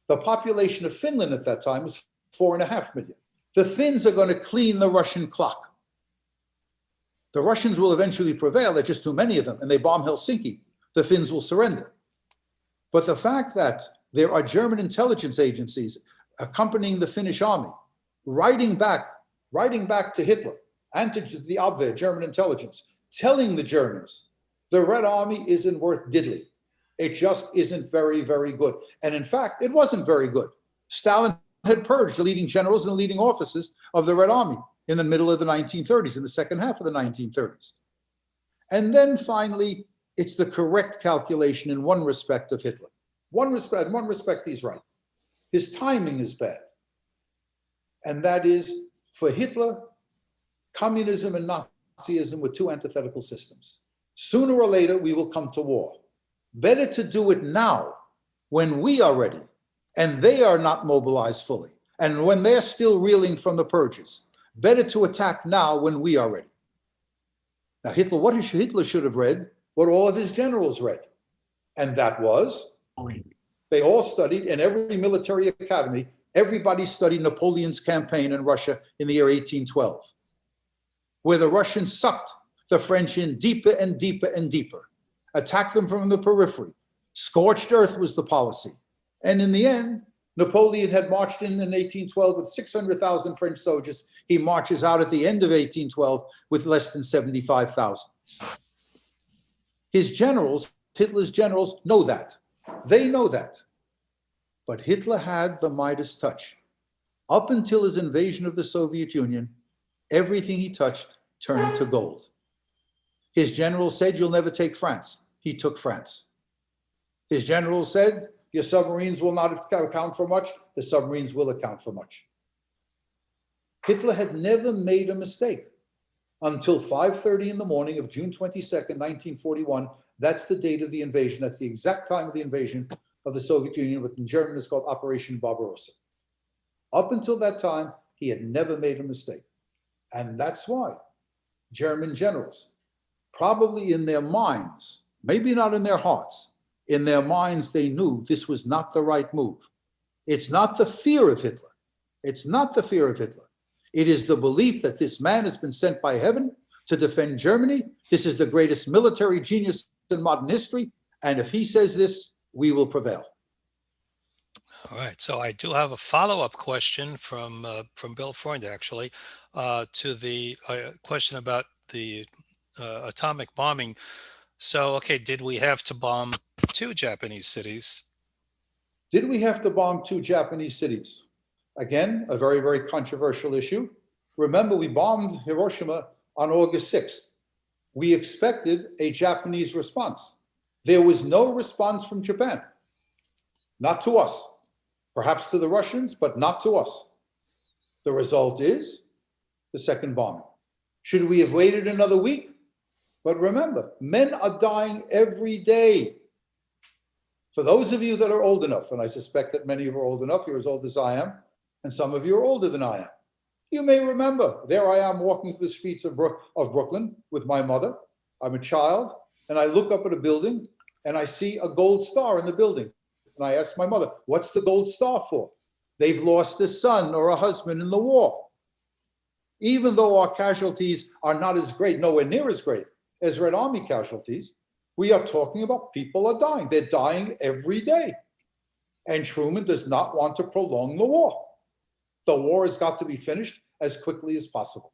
The population of Finland at that time was 4.5 million. The Finns are going to clean the Russian clock. The Russians will eventually prevail. There are just too many of them, and they bomb Helsinki. The Finns will surrender. But the fact that there are German intelligence agencies accompanying the Finnish army, writing back to Hitler and to the Abwehr, German intelligence, telling the Germans, the Red Army isn't worth diddly. It just isn't very, very good. And in fact, it wasn't very good. Stalin had purged the leading generals and the leading officers of the Red Army in the middle of the 1930s, in the second half of the 1930s. And then finally, it's the correct calculation in one respect of Hitler. In one respect, he's right. His timing is bad. And that is, for Hitler, communism and Nazism were two antithetical systems. Sooner or later, we will come to war. Better to do it now, when we are ready, and they are not mobilized fully, and when they're still reeling from the purges. Better to attack now when we are ready. Now, Hitler should have read what all of his generals read, and that was, they all studied in every military academy. Everybody studied Napoleon's campaign in Russia in the year 1812, where the Russians sucked the French in deeper and deeper and deeper, attacked them from the periphery. Scorched earth was the policy. And in the end, Napoleon had marched in 1812 with 600,000 French soldiers. He marches out at the end of 1812 with less than 75,000. His generals, Hitler's generals, know that. They know that. But Hitler had the Midas touch. Up until his invasion of the Soviet Union, everything he touched turned to gold. His generals said, "You'll never take France." He took France. His generals said, "Your submarines will not account for much." The submarines will account for much. Hitler had never made a mistake until 5:30 in the morning of June 22nd, 1941. That's the date of the invasion. That's the exact time of the invasion of the Soviet Union, what in German is called Operation Barbarossa. Up until that time, he had never made a mistake. And that's why German generals, probably in their minds, maybe not in their hearts, in their minds, they knew this was not the right move. It's not the fear of Hitler. It's not the fear of Hitler. It is the belief that this man has been sent by heaven to defend Germany. This is the greatest military genius in modern history. And if he says this, we will prevail. All right. So I do have a follow-up question from Bill Freund, actually, to the question about the atomic bombing. So, okay, did we have to bomb 2 Japanese cities? Did we have to bomb 2 Japanese cities? Again, a very, very controversial issue. Remember, we bombed Hiroshima on August 6th. We expected a Japanese response. There was no response from Japan. Not to us. Perhaps to the Russians, but not to us. The result is the second bombing. Should we have waited another week? But remember, men are dying every day. For those of you that are old enough, and I suspect that many of you are old enough, you're as old as I am, and some of you are older than I am. You may remember, there I am walking through the streets of Brooklyn with my mother. I'm a child, and I look up at a building, and I see a gold star in the building. And I ask my mother, what's the gold star for? They've lost a son or a husband in the war. Even though our casualties are not as great, nowhere near as great as Red Army casualties, we are talking about people are dying. They're dying every day. And Truman does not want to prolong the war. The war has got to be finished as quickly as possible.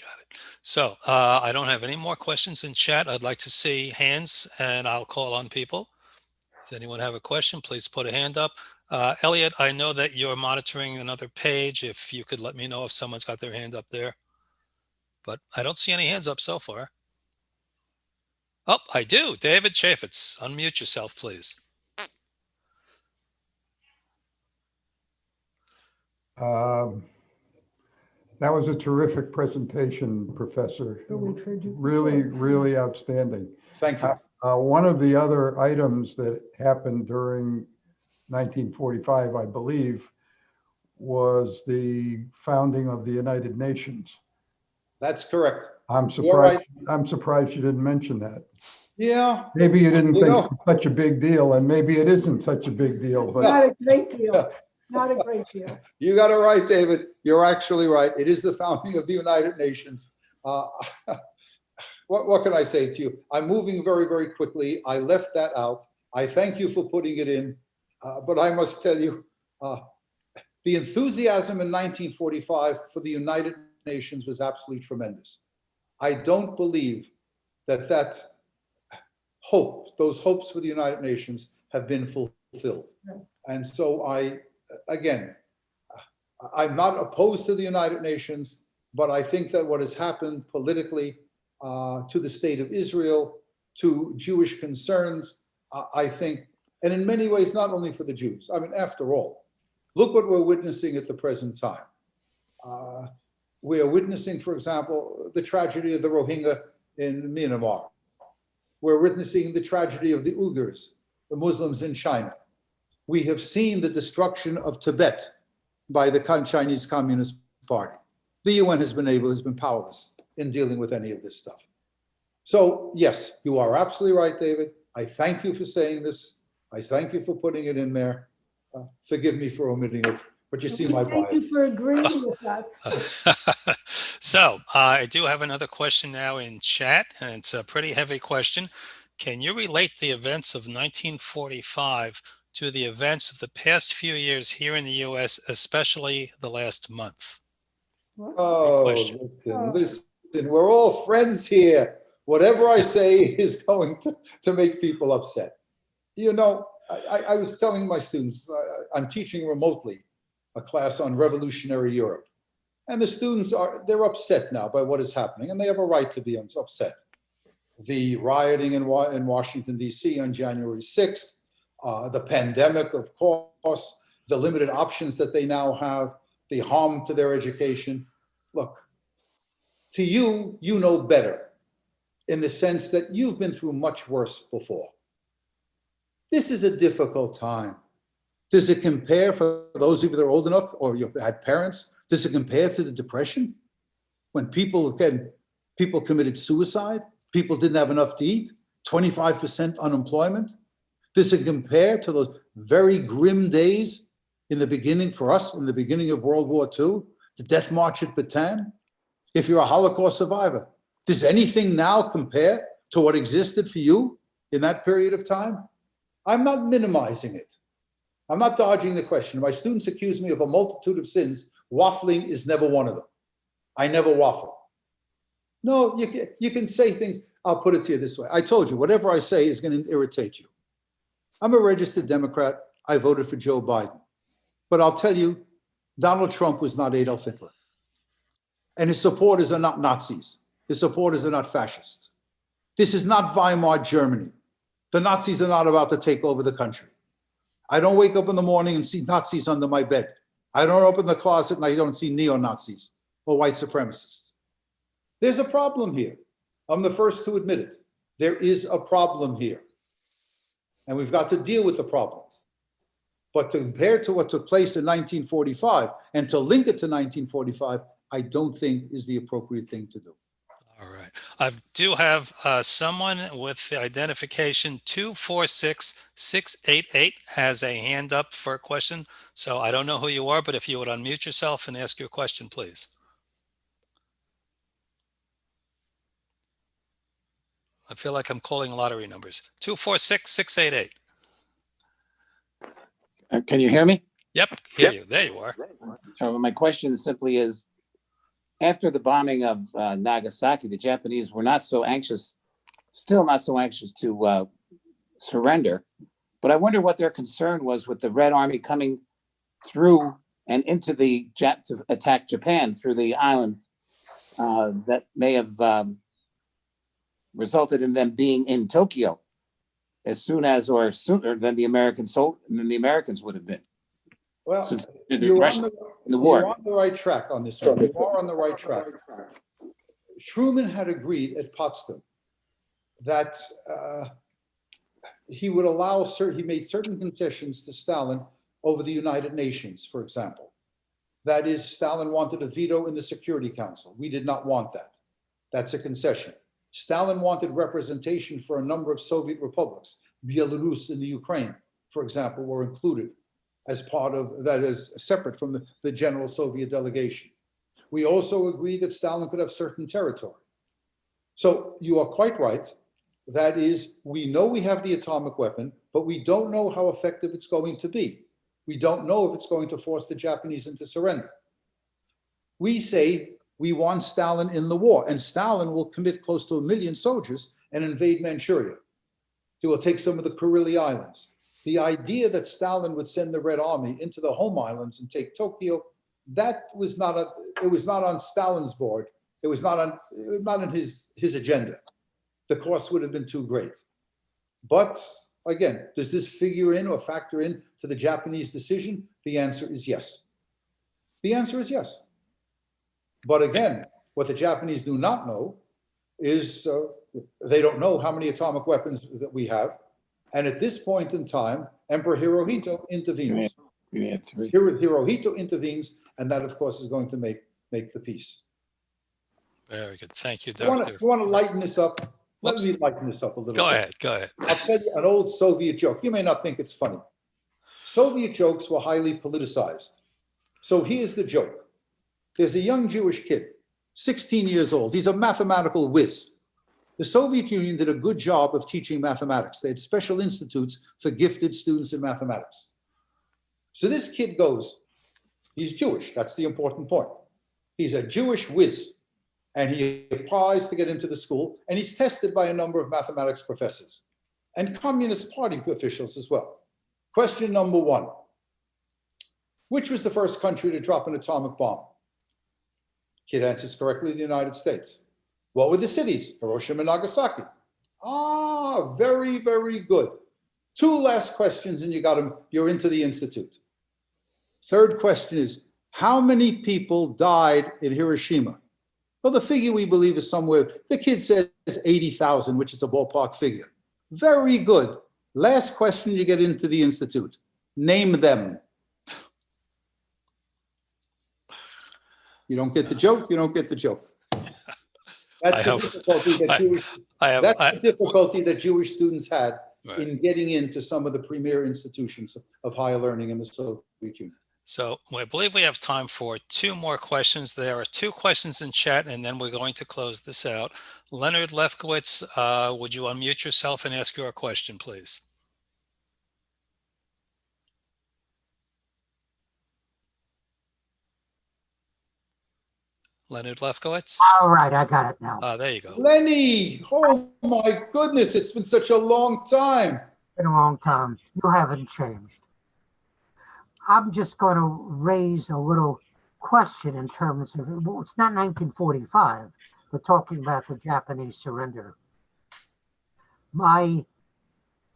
Got it. So I don't have any more questions in chat. I'd like to see hands, and I'll call on people. Does anyone have a question? Please put a hand up. Elliot, I know that you're monitoring another page. If you could let me know if someone's got their hand up there. But I don't see any hands up so far. Oh, I do. David Chaffetz, unmute yourself, please. That was a terrific presentation, Professor. Really, really outstanding. Thank you. One of the other items that happened during 1945, I believe, was the founding of the United Nations. That's correct. I'm surprised. Right. I'm surprised you didn't mention that. Yeah. Maybe you didn't think it was such a big deal, and maybe it isn't such a big deal. But not a great deal. Not a great deal. You got it right, David. You're actually right. It is the founding of the United Nations. What can I say to you? I'm moving very, very quickly. I left that out. I thank you for putting it in. But I must tell you, the enthusiasm in 1945 for the United Nations was absolutely tremendous. I don't believe that hope, those hopes for the United Nations have been fulfilled. Right. And so I'm not opposed to the United Nations, but I think that what has happened politically to the state of Israel, to Jewish concerns, I think, and in many ways, not only for the Jews. I mean, after all, look what we're witnessing at the present time. We are witnessing, for example, the tragedy of the Rohingya in Myanmar. We're witnessing the tragedy of the Uyghurs, the Muslims in China. We have seen the destruction of Tibet by the Chinese Communist Party. The UN has been powerless in dealing with any of this stuff. So yes, you are absolutely right, David. I thank you for saying this. I thank you for putting it in there. Forgive me for omitting it, but you see my Thank bias. you for agreeing with us. So I do have another question now in chat, and it's a pretty heavy question. Can you relate the events of 1945 to the events of the past few years here in the U.S., especially the last month? Oh, question. listen, we're all friends here. Whatever I say is going to make people upset. You know, I was telling my students, I'm teaching remotely a class on revolutionary Europe. And the students they're upset now by what is happening, and they have a right to be upset. The rioting in Washington, D.C. on January 6th, the pandemic, of course, the limited options that they now have, the harm to their education. Look, to you, you know better in the sense that you've been through much worse before. This is a difficult time. Does it compare, for those of you that are old enough or you've had parents, does it compare to the Depression when people committed suicide? People didn't have enough to eat, 25% unemployment. Does it compare to those very grim days in the beginning for us, in the beginning of World War II, the death march at Bataan? If you're a Holocaust survivor, does anything now compare to what existed for you in that period of time? I'm not minimizing it. I'm not dodging the question. My students accuse me of a multitude of sins. Waffling is never one of them. I never waffle. No, you can say things. I'll put it to you this way. I told you, whatever I say is going to irritate you. I'm a registered Democrat. I voted for Joe Biden. But I'll tell you, Donald Trump was not Adolf Hitler. And his supporters are not Nazis. His supporters are not fascists. This is not Weimar Germany. The Nazis are not about to take over the country. I don't wake up in the morning and see Nazis under my bed. I don't open the closet and I don't see neo-Nazis or white supremacists. There's a problem here. I'm the first to admit it. There is a problem here. And we've got to deal with the problem. But to compare to what took place in 1945 and to link it to 1945, I don't think is the appropriate thing to do. All right. I do have someone with the identification 246688 has a hand up for a question. So I don't know who you are, but if you would unmute yourself and ask your question, please. I feel like I'm calling lottery numbers. 246688. Can you hear me? Yep, hear you. There you are. So my question simply is, after the bombing of Nagasaki, the Japanese were not so anxious, still not so anxious to surrender. But I wonder what their concern was with the Red Army coming through and into to attack Japan through the island that may have resulted in them being in Tokyo as soon as or sooner than the Americans would have been. Well, Since you're Russia on in the war. You're on the right track on this one. You are on the right track. Truman had agreed at Potsdam that he would allow he made certain concessions to Stalin over the United Nations, for example. That is, Stalin wanted a veto in the Security Council. We did not want that. That's a concession. Stalin wanted representation for a number of Soviet republics. Belarus and the Ukraine, for example, were included as part of that, as separate from the general Soviet delegation. We also agreed that Stalin could have certain territory. So you are quite right. That is, we know we have the atomic weapon, but we don't know how effective it's going to be. We don't know if it's going to force the Japanese into surrender. We say we want Stalin in the war, and Stalin will commit close to 1 million soldiers and invade Manchuria. He will take some of the Kurili Islands. The idea that Stalin would send the Red Army into the home islands and take Tokyo, it was not on Stalin's board. It was not on his agenda. The cost would have been too great. But again, does this figure in or factor in to the Japanese decision? The answer is yes. The answer is yes. But again, what the Japanese do not know is they don't know how many atomic weapons that we have. And at this point in time, Emperor Hirohito intervenes. We had three. Hirohito intervenes, and that, of course, is going to make the peace. Very good. Thank you, You want Doctor. to lighten this up? Let Whoops. me lighten this up a little Go bit. ahead. Go ahead. I'll tell you an old Soviet joke. You may not think it's funny. Soviet jokes were highly politicized. So here's the joke. There's a young Jewish kid, 16 years old. He's a mathematical whiz. The Soviet Union did a good job of teaching mathematics. They had special institutes for gifted students in mathematics. So this kid goes, he's Jewish. That's the important point. He's a Jewish whiz. And he applies to get into the school, and he's tested by a number of mathematics professors and Communist Party officials as well. Question number one. Which was the first country to drop an atomic bomb? Kid answers correctly, the United States. What were the cities? Hiroshima and Nagasaki. Ah, very, very good. Two last questions and you're into the institute. Third question is, how many people died in Hiroshima? Well, the figure we believe is somewhere, the kid says 80,000, which is a ballpark figure. Very good. Last question, you get into the institute. Name them. You don't get the joke, you don't get the joke. That's the difficulty that Jewish students had in getting into some of the premier institutions of higher learning in the Soviet Union. So I believe we have time for two more questions. There are two questions in chat, and then we're going to close this out. Leonard Lefkowitz, would you unmute yourself and ask your question, please? Leonard Lefkowitz? All right, I got it now. There you go. Lenny, oh my goodness, it's been such a long time. It's been a long time. You haven't changed. I'm just going to raise a little question in terms of, well, it's not 1945. We're talking about the Japanese surrender. From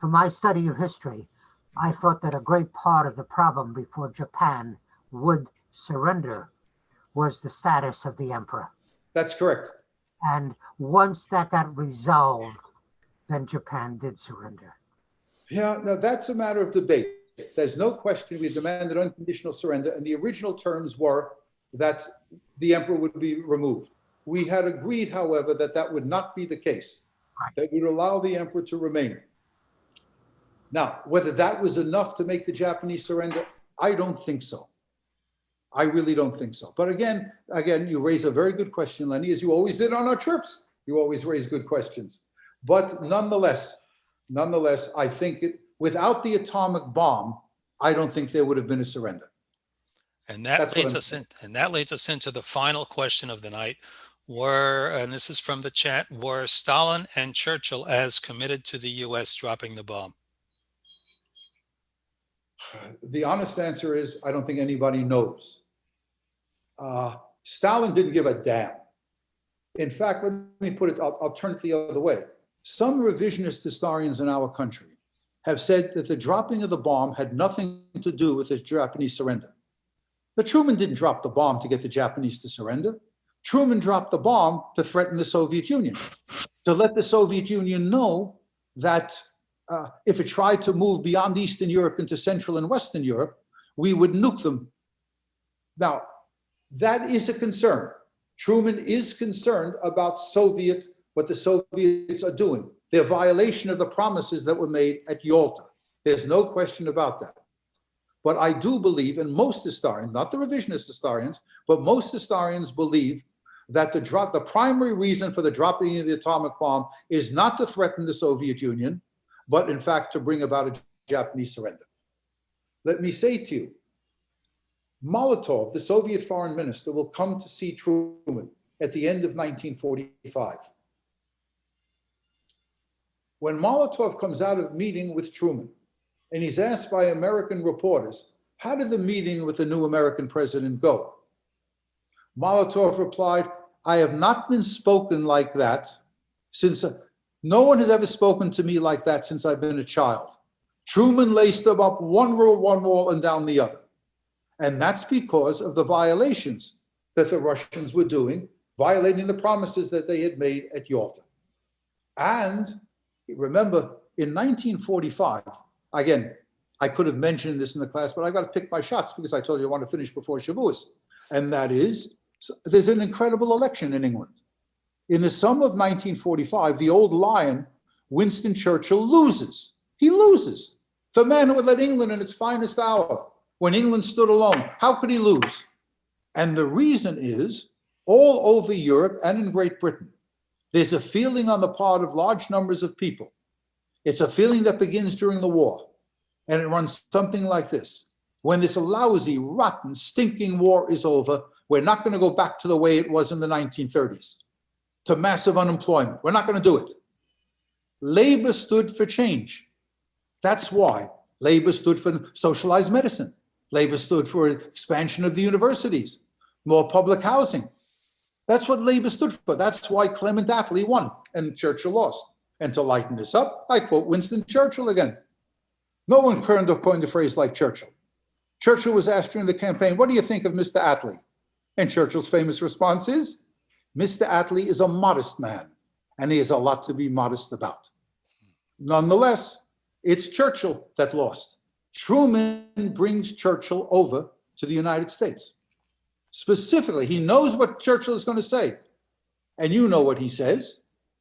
my study of history, I thought that a great part of the problem before Japan would surrender was the status of the emperor. That's correct. And once that got resolved, then Japan did surrender. Yeah, now that's a matter of debate. There's no question we demanded unconditional surrender, and the original terms were that the emperor would be removed. We had agreed, however, that that would not be the case, that we would allow the emperor to remain. Now, whether that was enough to make the Japanese surrender, I don't think so. I really don't think so. But again, you raise a very good question, Lenny, as you always did on our trips. You always raise good questions. But nonetheless, I think without the atomic bomb, I don't think there would have been a surrender. And that leads us into the final question of the night. And this is from the chat, were Stalin and Churchill as committed to the US dropping the bomb? The honest answer is, I don't think anybody knows. Stalin didn't give a damn. In fact, let me put it, I'll turn it the other way. Some revisionist historians in our country have said that the dropping of the bomb had nothing to do with the Japanese surrender. But Truman didn't drop the bomb to get the Japanese to surrender. Truman dropped the bomb to threaten the Soviet Union, to let the Soviet Union know that if it tried to move beyond Eastern Europe into Central and Western Europe, we would nuke them. Now, that is a concern. Truman is concerned about what the Soviets are doing, their violation of the promises that were made at Yalta. There's no question about that. But I do believe, and most historians, not the revisionist historians, but most historians believe that the primary reason for the dropping of the atomic bomb is not to threaten the Soviet Union, but in fact to bring about a Japanese surrender. Let me say to you, Molotov, the Soviet foreign minister, will come to see Truman at the end of 1945. When Molotov comes out of meeting with Truman, and he's asked by American reporters, how did the meeting with the new American president go? Molotov replied, I have not been spoken like that since, no one has ever spoken to me like that since I've been a child. Truman laced them up one wall and down the other. And that's because of the violations that the Russians were doing, violating the promises that they had made at Yalta. And remember, in 1945, again, I could have mentioned this in the class, but I got to pick my shots because I told you I want to finish before Shavuos. And that is, there's an incredible election in England. In the summer of 1945, the old lion, Winston Churchill, loses. He loses. The man who had led England in its finest hour, when England stood alone, how could he lose? And the reason is, all over Europe and in Great Britain, there's a feeling on the part of large numbers of people. It's a feeling that begins during the war. And it runs something like this. When this lousy, rotten, stinking war is over, we're not going to go back to the way it was in the 1930s, to massive unemployment. We're not going to do it. Labor stood for change. That's why Labor stood for socialized medicine. Labor stood for expansion of the universities, more public housing. That's what Labor stood for. That's why Clement Attlee won and Churchill lost. And to lighten this up, I quote Winston Churchill again. No one coined a phrase like Churchill. Churchill was asked during the campaign, what do you think of Mr. Attlee? And Churchill's famous response is, Mr. Attlee is a modest man, and he has a lot to be modest about. Nonetheless, it's Churchill that lost. Truman brings Churchill over to the United States. Specifically, he knows what Churchill is going to say. And you know what he says.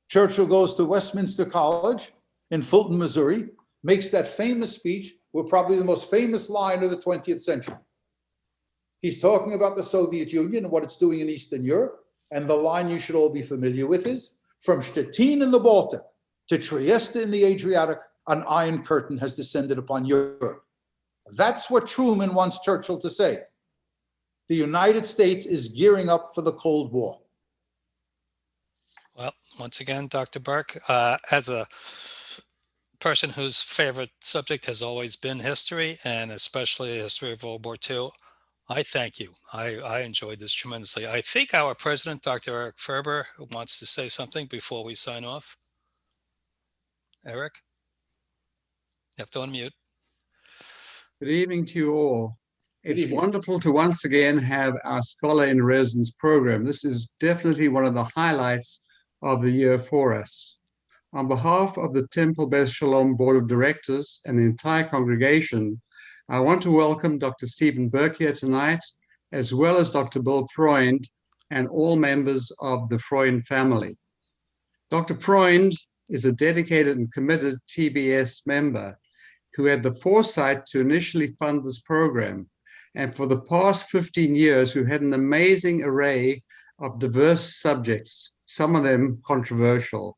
Churchill goes to Westminster College in Fulton, Missouri, makes that famous speech with probably the most famous line of the 20th century. He's talking about the Soviet Union and what it's doing in Eastern Europe. And the line you should all be familiar with is, from Stettin in the Baltic to Trieste in the Adriatic, an iron curtain has descended upon Europe. That's what Truman wants Churchill to say. The United States is gearing up for the Cold War. Well, once again, Dr. Berk, as a person whose favorite subject has always been history, and especially the history of World War II, I thank you. I enjoyed this tremendously. I think our president, Dr. Eric Ferber, wants to say something before we sign off. Eric, you have to unmute. Good evening to you all. It's wonderful to once again have our Scholar in Residence program. This is definitely one of the highlights of the year for us. On behalf of the Temple Beth Shalom Board of Directors and the entire congregation, I want to welcome Dr. Stephen Berk here tonight, as well as Dr. Bill Freund and all members of the Freund family. Dr. Freund is a dedicated and committed TBS member who had the foresight to initially fund this program, and for the past 15 years who had an amazing array of diverse subjects, some of them controversial.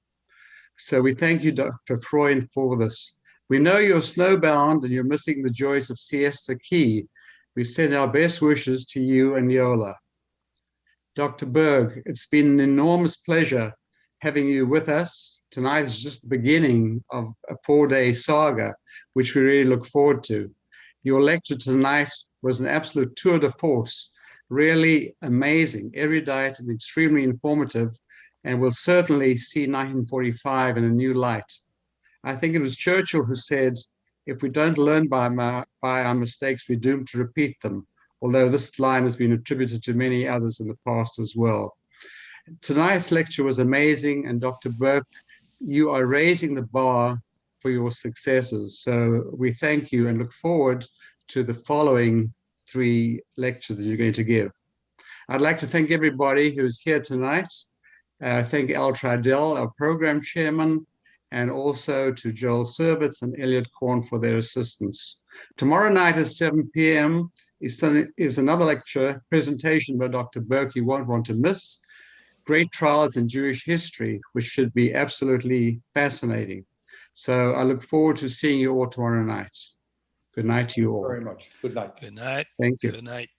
So we thank you, Dr. Freund, for this. We know you're snowbound and you're missing the joys of Siesta Key. We send our best wishes to you and Yola. Dr. Berg, it's been an enormous pleasure having you with us. Tonight is just the beginning of a 4-day saga, which we really look forward to. Your lecture tonight was an absolute tour de force, really amazing, erudite and extremely informative, and will certainly see 1945 in a new light. I think it was Churchill who said, if we don't learn by our mistakes, we're doomed to repeat them, although this line has been attributed to many others in the past as well. Tonight's lecture was amazing, and Dr. Berk, you are raising the bar for your successors. So we thank you and look forward to the following 3 lectures that you're going to give. I'd like to thank everybody who's here tonight. Thank Al Tridell, our program chairman, and also to Joel Servitz and Elliot Korn for their assistance. Tomorrow night at 7 p.m. is another lecture presentation by Dr. Berk you won't want to miss. Great Trials in Jewish History, which should be absolutely fascinating. So I look forward to seeing you all tomorrow night. Good night to you all. Very much. Good night. Good night. Thank you. Good night.